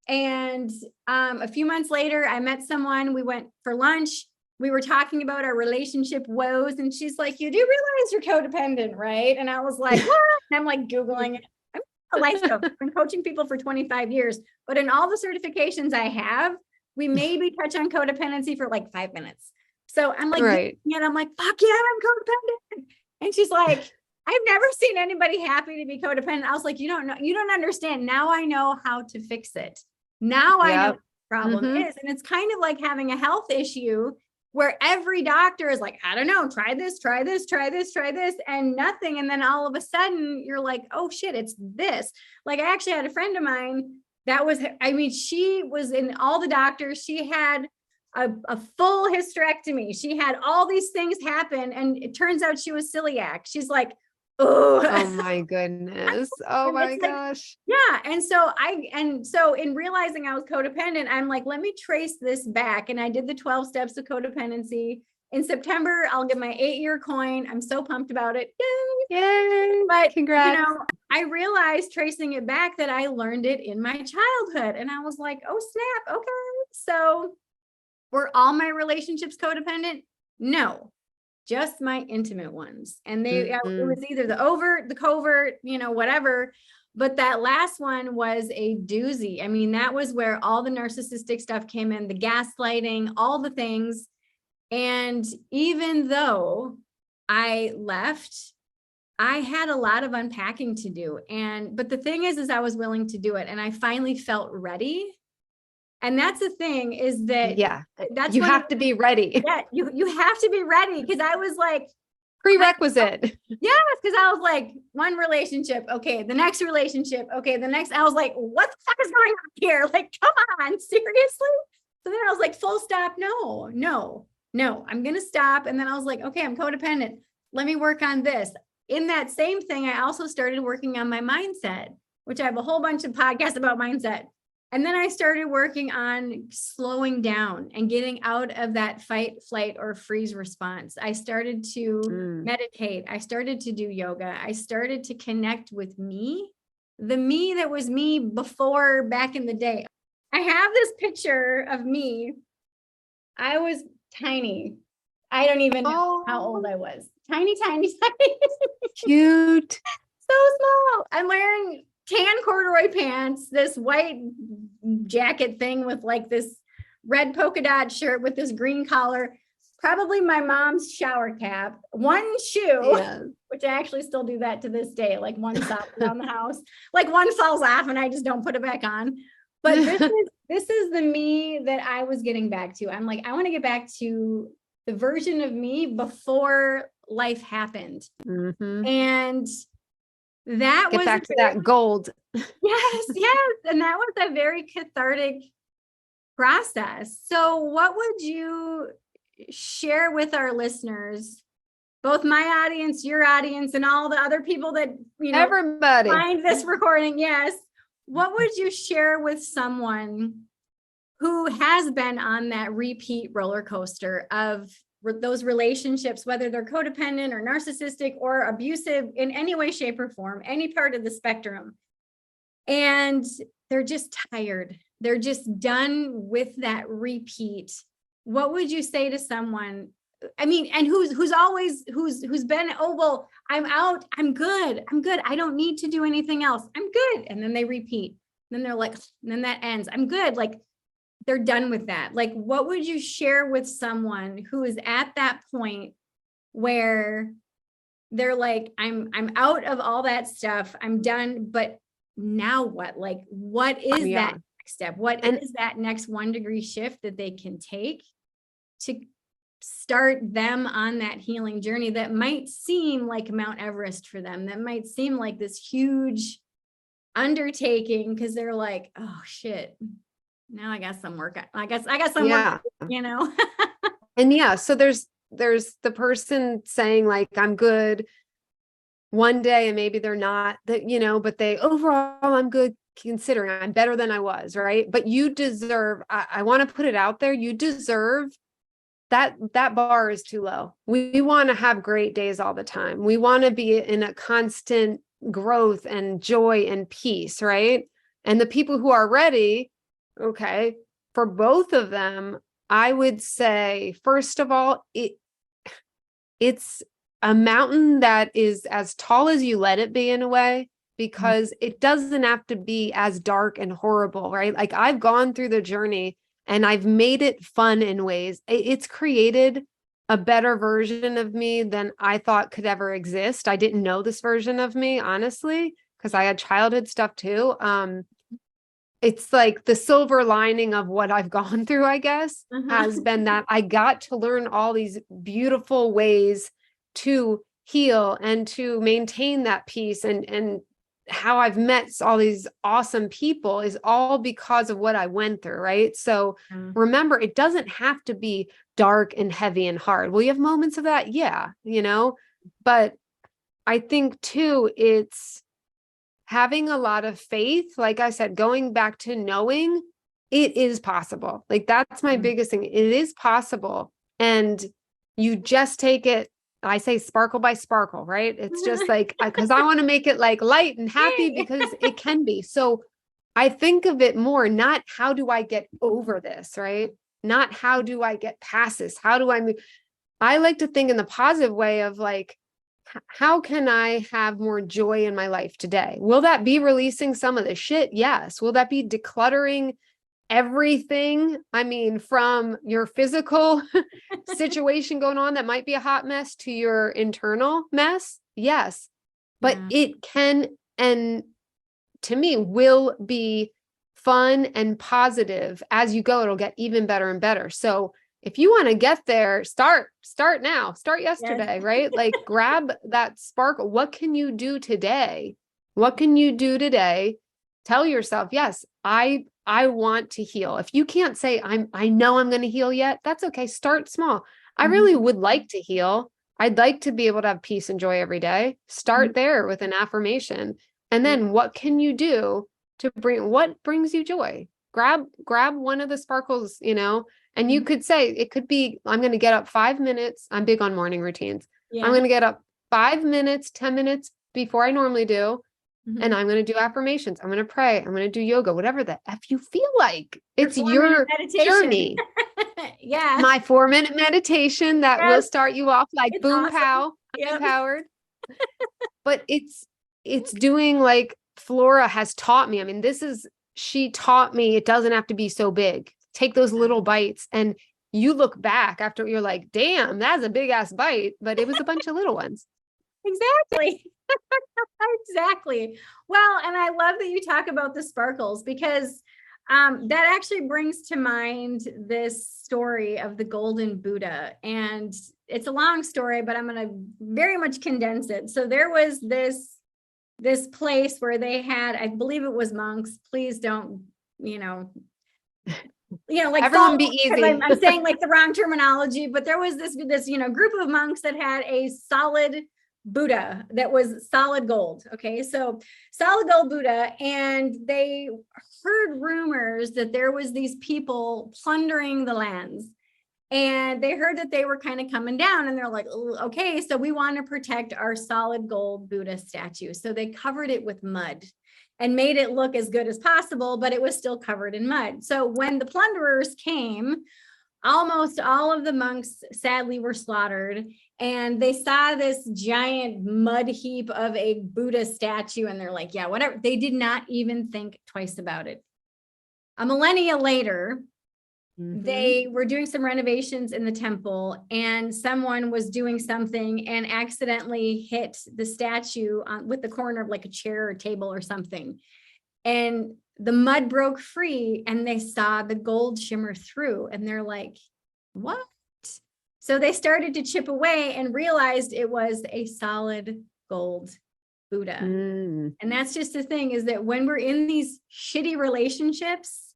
And a few months later, I met someone, we went for lunch. We were talking about our relationship woes. And she's like, you do realize you're codependent, right? And I was like, what? And I'm like, Googling it. I'm a life coach. I've been coaching people for 25 years, but in all the certifications I have, we maybe touch on codependency for like 5 minutes. So I'm like, and I'm like, fuck yeah, I'm codependent. And she's like, I've never seen anybody happy to be codependent. I was like, you don't know, you don't understand. Now I know how to fix it. Now I know what the problem is. And it's kind of like having a health issue where every doctor is like, I don't know, try this, and nothing. And then all of a sudden you're like, oh shit, it's this. Like I actually had a friend of mine she was in all the doctors. She had a full hysterectomy. She had all these things happen. And it turns out she was celiac. She's like, oh my goodness. Oh my gosh. Yeah. And so in realizing I was codependent, I'm like, let me trace this back. And I did the 12 steps of codependency. In September, I'll get my 8-year coin. I'm so pumped about it. Yay. But congrats. I realized tracing it back that I learned it in my childhood. And I was like, oh snap. Okay. So were all my relationships codependent? No, just my intimate ones. And it was either the overt, the covert, whatever. But that last one was a doozy. I mean, that was where all the narcissistic stuff came in, the gaslighting, all the things. And even though I left, I had a lot of unpacking to do. But the thing is I was willing to do it. And I finally felt ready. And that's the thing is that that's you have to be ready. Yeah, you have to be ready. Cause I was like prerequisite. Yes. Cause I was like one relationship. Okay. The next relationship. Okay. The next, I was like, what the fuck is going on here? Like, come on, seriously? So then I was like, full stop. No, I'm going to stop. And then I was like, okay, I'm codependent. Let me work on this. In that same thing, I also started working on my mindset, which I have a whole bunch of podcasts about mindset. And then I started working on slowing down and getting out of that fight, flight, or freeze response. I started to meditate. I started to do yoga. I started to connect with me, the me that was me before back in the day. I have this picture of me. I was tiny. I don't even know how old I was. Tiny. Cute. So small. I'm wearing tan corduroy pants, this white jacket thing with like this red polka dot shirt with this green collar, probably my mom's shower cap, one shoe, which I actually still do that to this day. Like one sock around the house, like one falls off and I just don't put it back on. But this is the me that I was getting back to. I'm like, I want to get back to the version of me before life happened. And That Get was back to that gold. yes, yes. And that was a very cathartic process. So what would you share with our listeners, both my audience, your audience, and all the other people that, Everybody. find this recording? Yes. What would you share with someone who has been on that repeat roller coaster of those relationships, whether they're codependent or narcissistic or abusive in any way, shape, or form, any part of the spectrum, and they're just tired, they're just done with that repeat? What would you say to someone, I mean, and who's been, oh, well, I'm out, I'm good, I don't need to do anything else, I'm good, and then they repeat, and then they're like, and then that ends, I'm good, like they're done with that? Like, what would you share with someone who is at that point where they're like, I'm out of all that stuff, I'm done, but now what? Like, what is that next step? What is that next 1 degree shift that they can take to start them on that healing journey that might seem like Mount Everest for them, that might seem like this huge undertaking, because they're like, oh shit, now I got some work. I guess some work, And yeah, so there's the person saying like, I'm good one day, and maybe they're not, that, but they overall, I'm good, considering I'm better than I was, right? But you deserve, I want to put it out there, you deserve that bar is too low. We want to have great days all the time. We want to be in a constant growth and joy and peace, right? And the people who are ready, okay, for both of them, I would say, first of all, it's a mountain that is as tall as you let it be, in a way, because it doesn't have to be as dark and horrible, right? Like, I've gone through the journey and I've made it fun in ways. It's created a better version of me than I thought could ever exist. I didn't know this version of me, honestly, because I had childhood stuff too. It's like the silver lining of what I've gone through, I guess, has been that I got to learn all these beautiful ways to heal and to maintain that peace, and how I've met all these awesome people is all because of what I went through, right? So remember, it doesn't have to be dark and heavy and hard. Will you have moments of that? Yeah, but I think too, it's having a lot of faith. Like I said, going back to knowing it is possible. Like, that's my biggest thing. It is possible. And you just take it, I say sparkle by sparkle, right? It's just like, because I want to make it like light and happy, because it can be. So I think of it more, not how do I get over this, right? Not how do I get past this? How do I move? I like to think in the positive way of like, how can I have more joy in my life today? Will that be releasing some of the shit? Yes. Will that be decluttering everything? I mean, from your physical situation going on that might be a hot mess to your internal mess? Yes. But it can, and to me, will be fun and positive as you go. It'll get even better and better. So if you want to get there, start now, start yesterday, right? Like, grab that sparkle. What can you do today? What can you do today? Tell yourself, yes, I want to heal. If you can't say, I know I'm going to heal yet, that's okay. Start small. I really would like to heal. I'd like to be able to have peace and joy every day. Start there with an affirmation. And then what can you do to what brings you joy? Grab one of the sparkles, and you could say, it could be, I'm going to get up 5 minutes. I'm big on morning routines. I'm going to get up 5 minutes, 10 minutes before I normally do. And I'm going to do affirmations. I'm going to pray. I'm going to do yoga, whatever the F you feel like. It's your journey. My 4-minute meditation that will start you off like boom, awesome. Pow, I'm empowered. But it's doing like Flora has taught me. I mean, she taught me it doesn't have to be so big. Take those little bites, and you look back after, you're like, damn, that's a big ass bite, but it was a bunch of little ones. Exactly. Exactly. Well, and I love that you talk about the sparkles, because that actually brings to mind this story of the golden Buddha. And it's a long story, but I'm going to very much condense it. So there was this this place where they had, I believe it was monks. Please don't, like Everyone be because easy. I'm saying like the wrong terminology, but there was this group of monks that had a solid Buddha that was solid gold. Okay. So solid gold Buddha. And they heard rumors that there was these people plundering the lands. And they heard that they were kind of coming down, and they're like, okay, so we want to protect our solid gold Buddha statue. So they covered it with mud and made it look as good as possible, but it was still covered in mud. So when the plunderers came, almost all of the monks sadly were slaughtered, and they saw this giant mud heap of a Buddha statue, and they're like, yeah, whatever. They did not even think twice about it. A millennia later, they were doing some renovations in the temple, and someone was doing something and accidentally hit the statue with the corner of like a chair or table or something. And the mud broke free, and they saw the gold shimmer through, and they're like, what? So they started to chip away and realized it was a solid gold Buddha. And that's just the thing, is that when we're in these shitty relationships,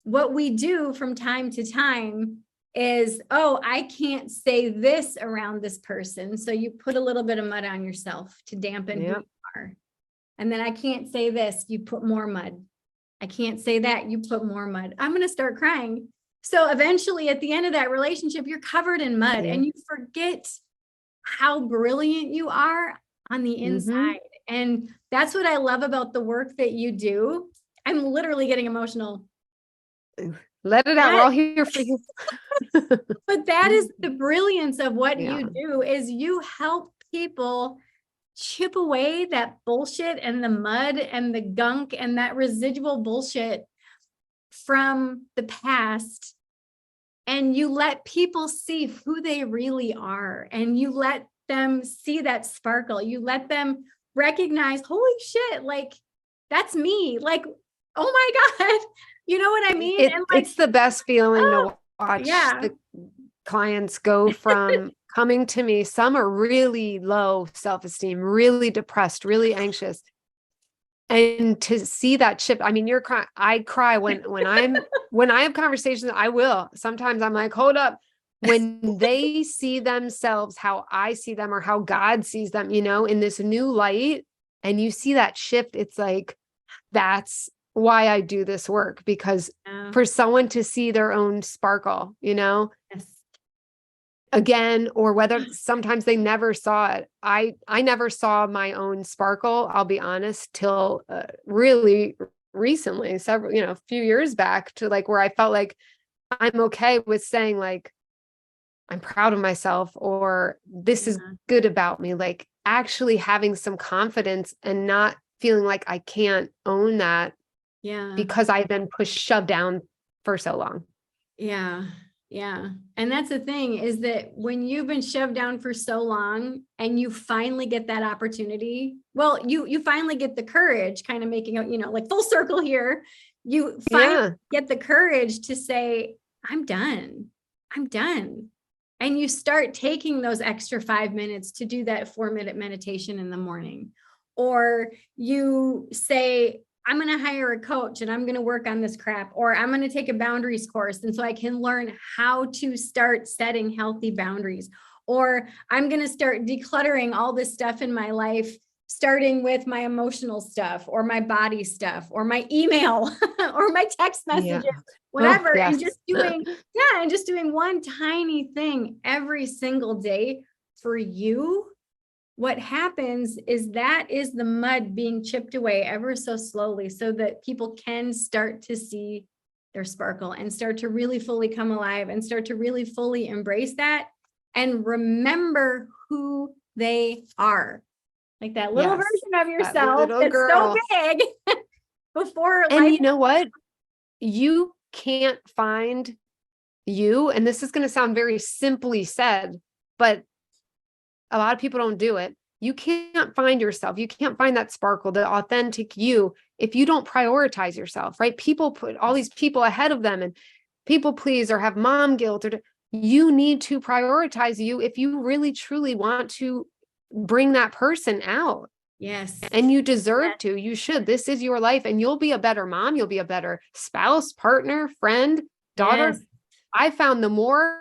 what we do from time to time is, oh, I can't say this around this person. So you put a little bit of mud on yourself to dampen who you are. And then I can't say this, you put more mud. I can't say that, you put more mud. I'm going to start crying. So eventually at the end of that relationship, you're covered in mud and you forget how brilliant you are on the inside. And that's what I love about the work that you do. I'm literally getting emotional. Let it out. We're all here for you. But that is the brilliance of what you do, is you help people chip away that bullshit and the mud and the gunk and that residual bullshit from the past. And you let people see who they really are. And you let them see that sparkle. You let them recognize, holy shit, like that's me. Like, oh my God. You know what I mean? It's the best feeling to watch the clients go from coming to me. Some are really low self-esteem, really depressed, really anxious. And to see that shift, I mean, you're crying. I cry when I have conversations. I will. Sometimes I'm like, hold up. When they see themselves how I see them, or how God sees them, in this new light, and you see that shift, it's like, that's why I do this work, because for someone to see their own sparkle, again, or whether sometimes they never saw it. I never saw my own sparkle, I'll be honest, till really recently, a few years back, to like where I felt like I'm okay with saying like, I'm proud of myself, or this is good about me, like actually having some confidence and not feeling like I can't own that. Because I've been shoved down for so long. Yeah. And that's the thing, is that when you've been shoved down for so long and you finally get that opportunity, well, you finally get the courage, kind of making a, like full circle here. You finally get the courage to say, I'm done. And you start taking those extra 5 minutes to do that 4-minute meditation in the morning. Or you say, I'm going to hire a coach and I'm going to work on this crap, or I'm going to take a boundaries course. And so I can learn how to start setting healthy boundaries, or I'm going to start decluttering all this stuff in my life, starting with my emotional stuff or my body stuff or my email or my text messages, whatever. And just doing one tiny thing every single day for you. What happens is that is the mud being chipped away ever so slowly, so that people can start to see their sparkle and start to really fully come alive and start to really fully embrace that and remember who they are. Like that little version of yourself that's girl. So big before. And you know what? You can't find you, and this is going to sound very simply said, but a lot of people don't do it. You can't find yourself. You can't find that sparkle, the authentic you, if you don't prioritize yourself, right? People put all these people ahead of them and people please, or have mom guilt, or you need to prioritize you if you really truly want to bring that person out. Yes. And you deserve to. You should. This is your life, and you'll be a better mom. You'll be a better spouse, partner, friend, daughter. Yes. I found the more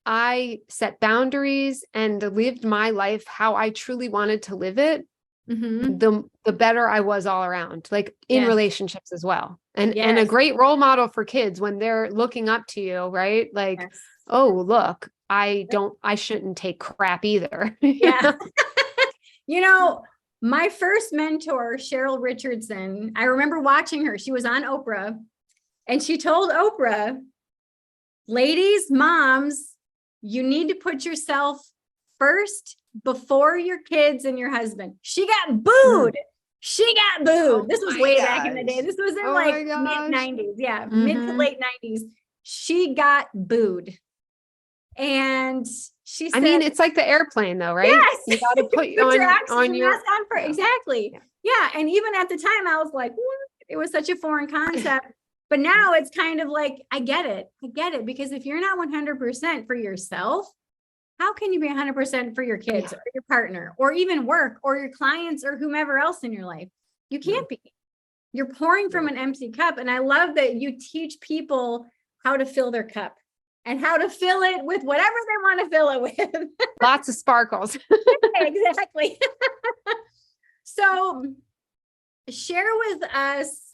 I set boundaries and lived my life how I truly wanted to live it, the better I was all around, like in Yes. relationships as well. And a Yes. great role model for kids when they're looking up to you, right? Like, Yes. oh, look, I shouldn't take crap either. Yeah. You know, my first mentor, Cheryl Richardson, I remember watching her. She was on Oprah, and she told Oprah, ladies, moms, you need to put yourself first before your kids and your husband. She got booed. She got booed. Oh This was my way back in the day. gosh. This was in Oh like my mid gosh. 90s. Yeah, mid to late 90s. She got booed. And she I said, mean, it's like the airplane though, right? yes, You got to put your on oxygen your mask on for exactly. Yeah. And even at the time, I was like, what? It was such a foreign concept. But now it's kind of like, I get it. I get it. Because if you're not 100% for yourself, how can you be 100% for your kids or your partner or even work or your clients or whomever else in your life? You can't be. You're pouring from an empty cup. And I love that you teach people how to fill their cup and how to fill it with whatever they want to fill it with. Lots of sparkles. Exactly. So share with us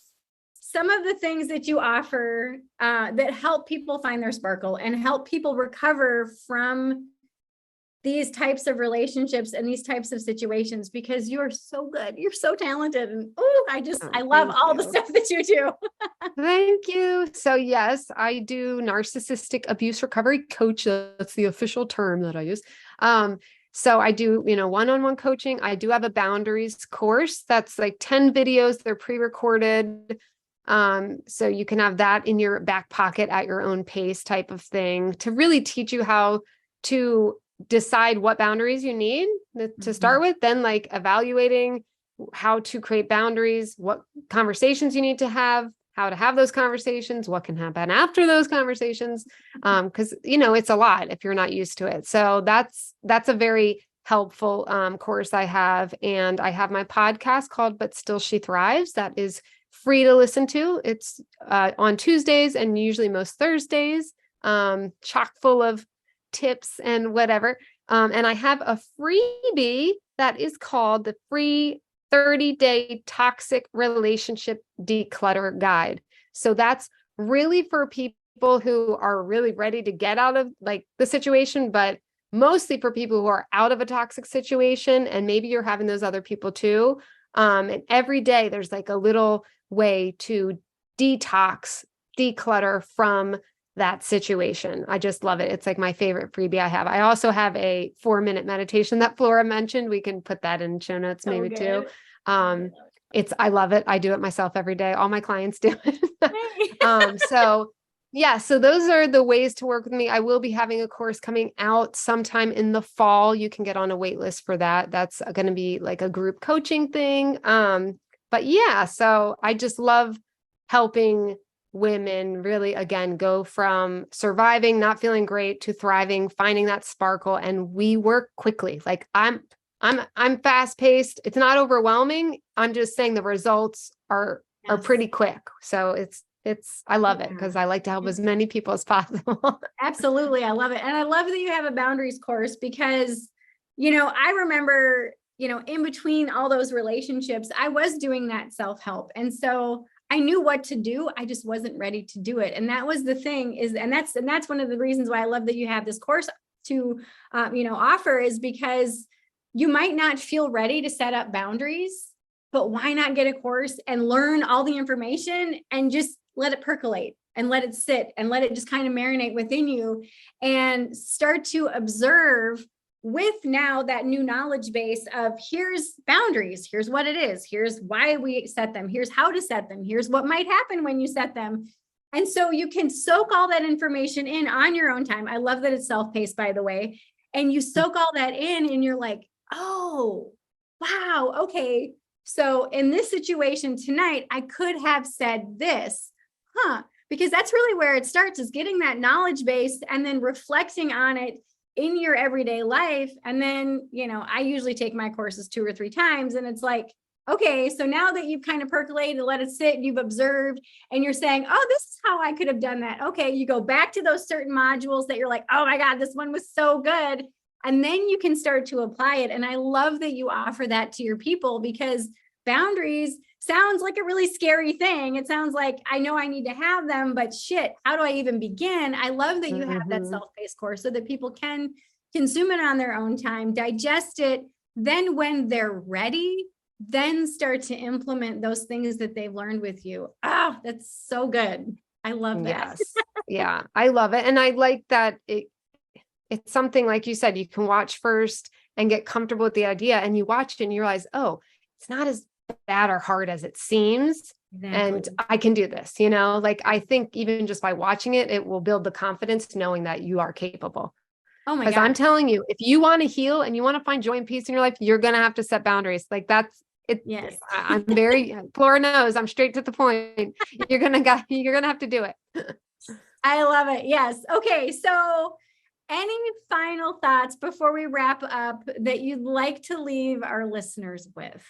some of the things that you offer that help people find their sparkle and help people recover from these types of relationships and these types of situations, because you are so good. You're so talented. And I love all the stuff that you do. Thank you. So yes, I do narcissistic abuse recovery coach. That's the official term that I use. So I do, one-on-one coaching. I do have a boundaries course that's like 10 videos. They're pre-recorded. So you can have that in your back pocket at your own pace type of thing to really teach you how to decide what boundaries you need to start with, then like evaluating how to create boundaries, what conversations you need to have, how to have those conversations, what can happen after those conversations. Because, it's a lot if you're not used to it. So that's a very helpful course I have. And I have my podcast called But Still She Thrives. That is free to listen to. It's on Tuesdays and usually most Thursdays, chock full of tips and whatever. And I have a freebie that is called the free 30-day toxic relationship declutter guide. So that's really for people who are really ready to get out of like the situation, but mostly for people who are out of a toxic situation. And maybe you're having those other people too. And every day there's like a little way to detox, declutter from that situation. I just love it. It's like my favorite freebie I have. I also have a 4-minute meditation that Flora mentioned. We can put that in show notes maybe too. I love it. I do it myself every day. All my clients do it. So those are the ways to work with me. I will be having a course coming out sometime in the fall. You can get on a wait list for that. That's going to be like a group coaching thing. But yeah, so I just love helping women really, again, go from surviving, not feeling great to thriving, finding that sparkle. And we work quickly. Like I'm fast paced. It's not overwhelming. I'm just saying the results are pretty quick. So I love it because I like to help as many people as possible. Absolutely. I love it. And I love that you have a boundaries course because, I remember, in between all those relationships, I was doing that self-help. And so I knew what to do. I just wasn't ready to do it. And that was the thing and that's one of the reasons why I love that you have this course to, offer, is because you might not feel ready to set up boundaries, but why not get a course and learn all the information and just let it percolate and let it sit and let it just kind of marinate within you and start to observe with now that new knowledge base of here's boundaries, here's what it is, here's why we set them, here's how to set them, here's what might happen when you set them. And so you can soak all that information in on your own time. I love that it's self-paced, by the way. And you soak all that in and you're like, oh, wow, okay. So in this situation tonight, I could have said this, because that's really where it starts, is getting that knowledge base and then reflecting on it in your everyday life. And then, I usually take my courses 2 or 3 times, and it's like, okay, so now that you've kind of percolated, let it sit, you've observed, and you're saying, oh, this is how I could have done that. Okay, you go back to those certain modules that you're like, oh my God, this one was so good. And then you can start to apply it. And I love that you offer that to your people, because boundaries sounds like a really scary thing. It sounds like, I know I need to have them, but shit, how do I even begin? I love that you have that self-paced course so that people can consume it on their own time, digest it. Then when they're ready, then start to implement those things that they've learned with you. Oh, that's so good. I love that. Yes. Yeah, I love it. And I like that it's something, like you said, you can watch first and get comfortable with the idea, and you watch it and you realize, oh, it's not as bad or hard as it seems. Exactly. And I can do this, like, I think even just by watching it, it will build the confidence knowing that you are capable. Oh my God. Because I'm telling you, if you want to heal and you want to find joy and peace in your life, you're going to have to set boundaries. Like, that's it. Yes. I'm very, Flora knows I'm straight to the point. You're going to have to do it. I love it. Yes. Okay. So any final thoughts before we wrap up that you'd like to leave our listeners with?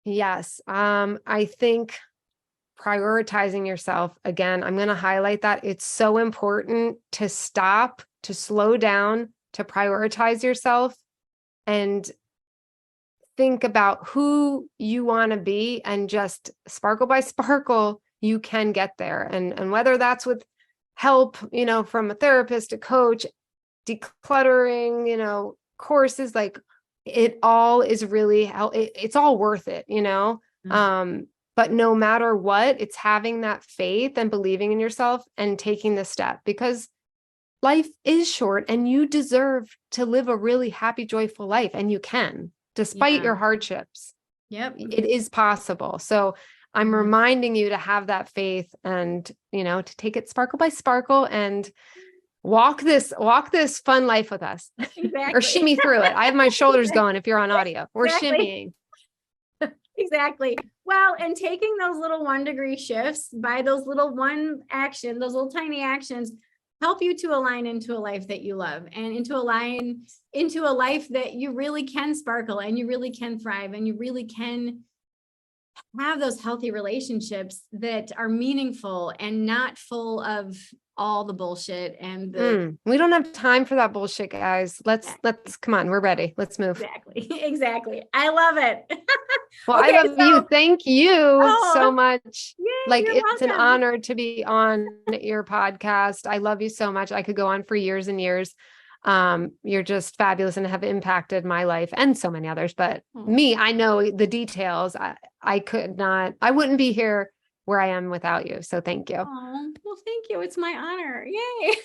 Yes. I think prioritizing yourself, again, I'm going to highlight that it's so important to stop, to slow down, to prioritize yourself and think about who you want to be, and just sparkle by sparkle, you can get there. And whether that's with help, from a therapist, a coach, decluttering, courses, like, it all is really, it's all worth it, but no matter what, it's having that faith and believing in yourself and taking the step, because life is short and you deserve to live a really happy, joyful life. And you can, despite your hardships. Yep. It is possible. So I'm reminding you to have that faith and, to take it sparkle by sparkle and walk this fun life with us. Exactly. Or shimmy through it. I have my shoulders going if you're on audio. We're shimmying. Exactly. Well, and taking those little 1-degree shifts by those little those little tiny actions help you to align into a life that you love, and into a life that you really can sparkle and you really can thrive and you really can have those healthy relationships that are meaningful and not full of all the bullshit and we don't have time for that bullshit, guys. Let's come on, we're ready. Let's move. Exactly. I love it. Well, okay, I love you. Thank you so much. Yay, like, it's welcome. An honor to be on your podcast. I love you so much. I could go on for years and years. You're just fabulous and have impacted my life and so many others, but me, I know the details. I wouldn't be here where I am without you. So thank you. Oh, well, thank you. It's my honor. Yay.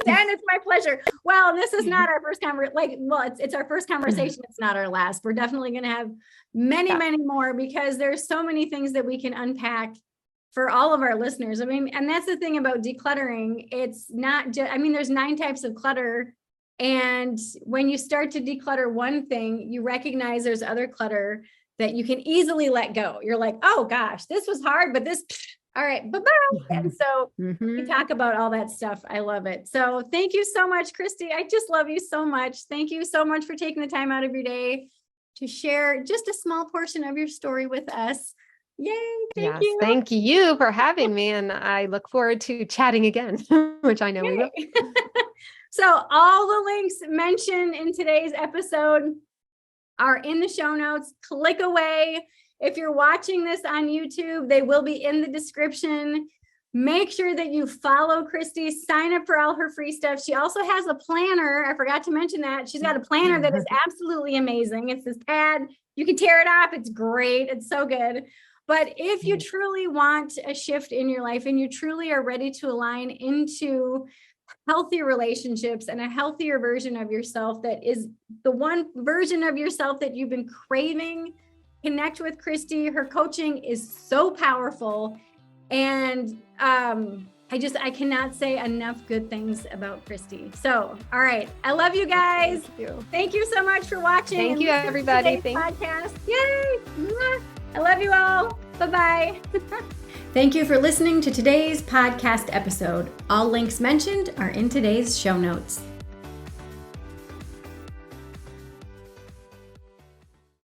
And it's my pleasure. Well, this is not our first it's our first conversation. It's not our last. We're definitely going to have many more, because there's so many things that we can unpack for all of our listeners. I mean, and that's the thing about decluttering. It's not just, there's 9 types of clutter. And when you start to declutter one thing, you recognize there's other clutter that you can easily let go. You're like, oh gosh, this was hard, but this, all right, bye-bye. And so we talk about all that stuff. I love it. So thank you so much, Christy. I just love you so much. Thank you so much for taking the time out of your day to share just a small portion of your story with us. Yay. Thank you. Thank you for having me. And I look forward to chatting again, which I know we will. So all the links mentioned in today's episode are in the show notes. Click away. If you're watching this on YouTube, they will be in the description. Make sure that you follow Christy, sign up for all her free stuff. She also has a planner. I forgot to mention that. She's got a planner that is absolutely amazing. It's this pad. You can tear it off. It's great. It's so good. But if you truly want a shift in your life and you truly are ready to align into healthy relationships and a healthier version of yourself, that is the one version of yourself that you've been craving, connect with Christy. Her coaching is so powerful. And I cannot say enough good things about Christy. So, all right. I love you guys. Thank you so much for watching. Thank you, everybody. Podcast. Yay. I love you all. Bye-bye. Thank you for listening to today's podcast episode. All links mentioned are in today's show notes.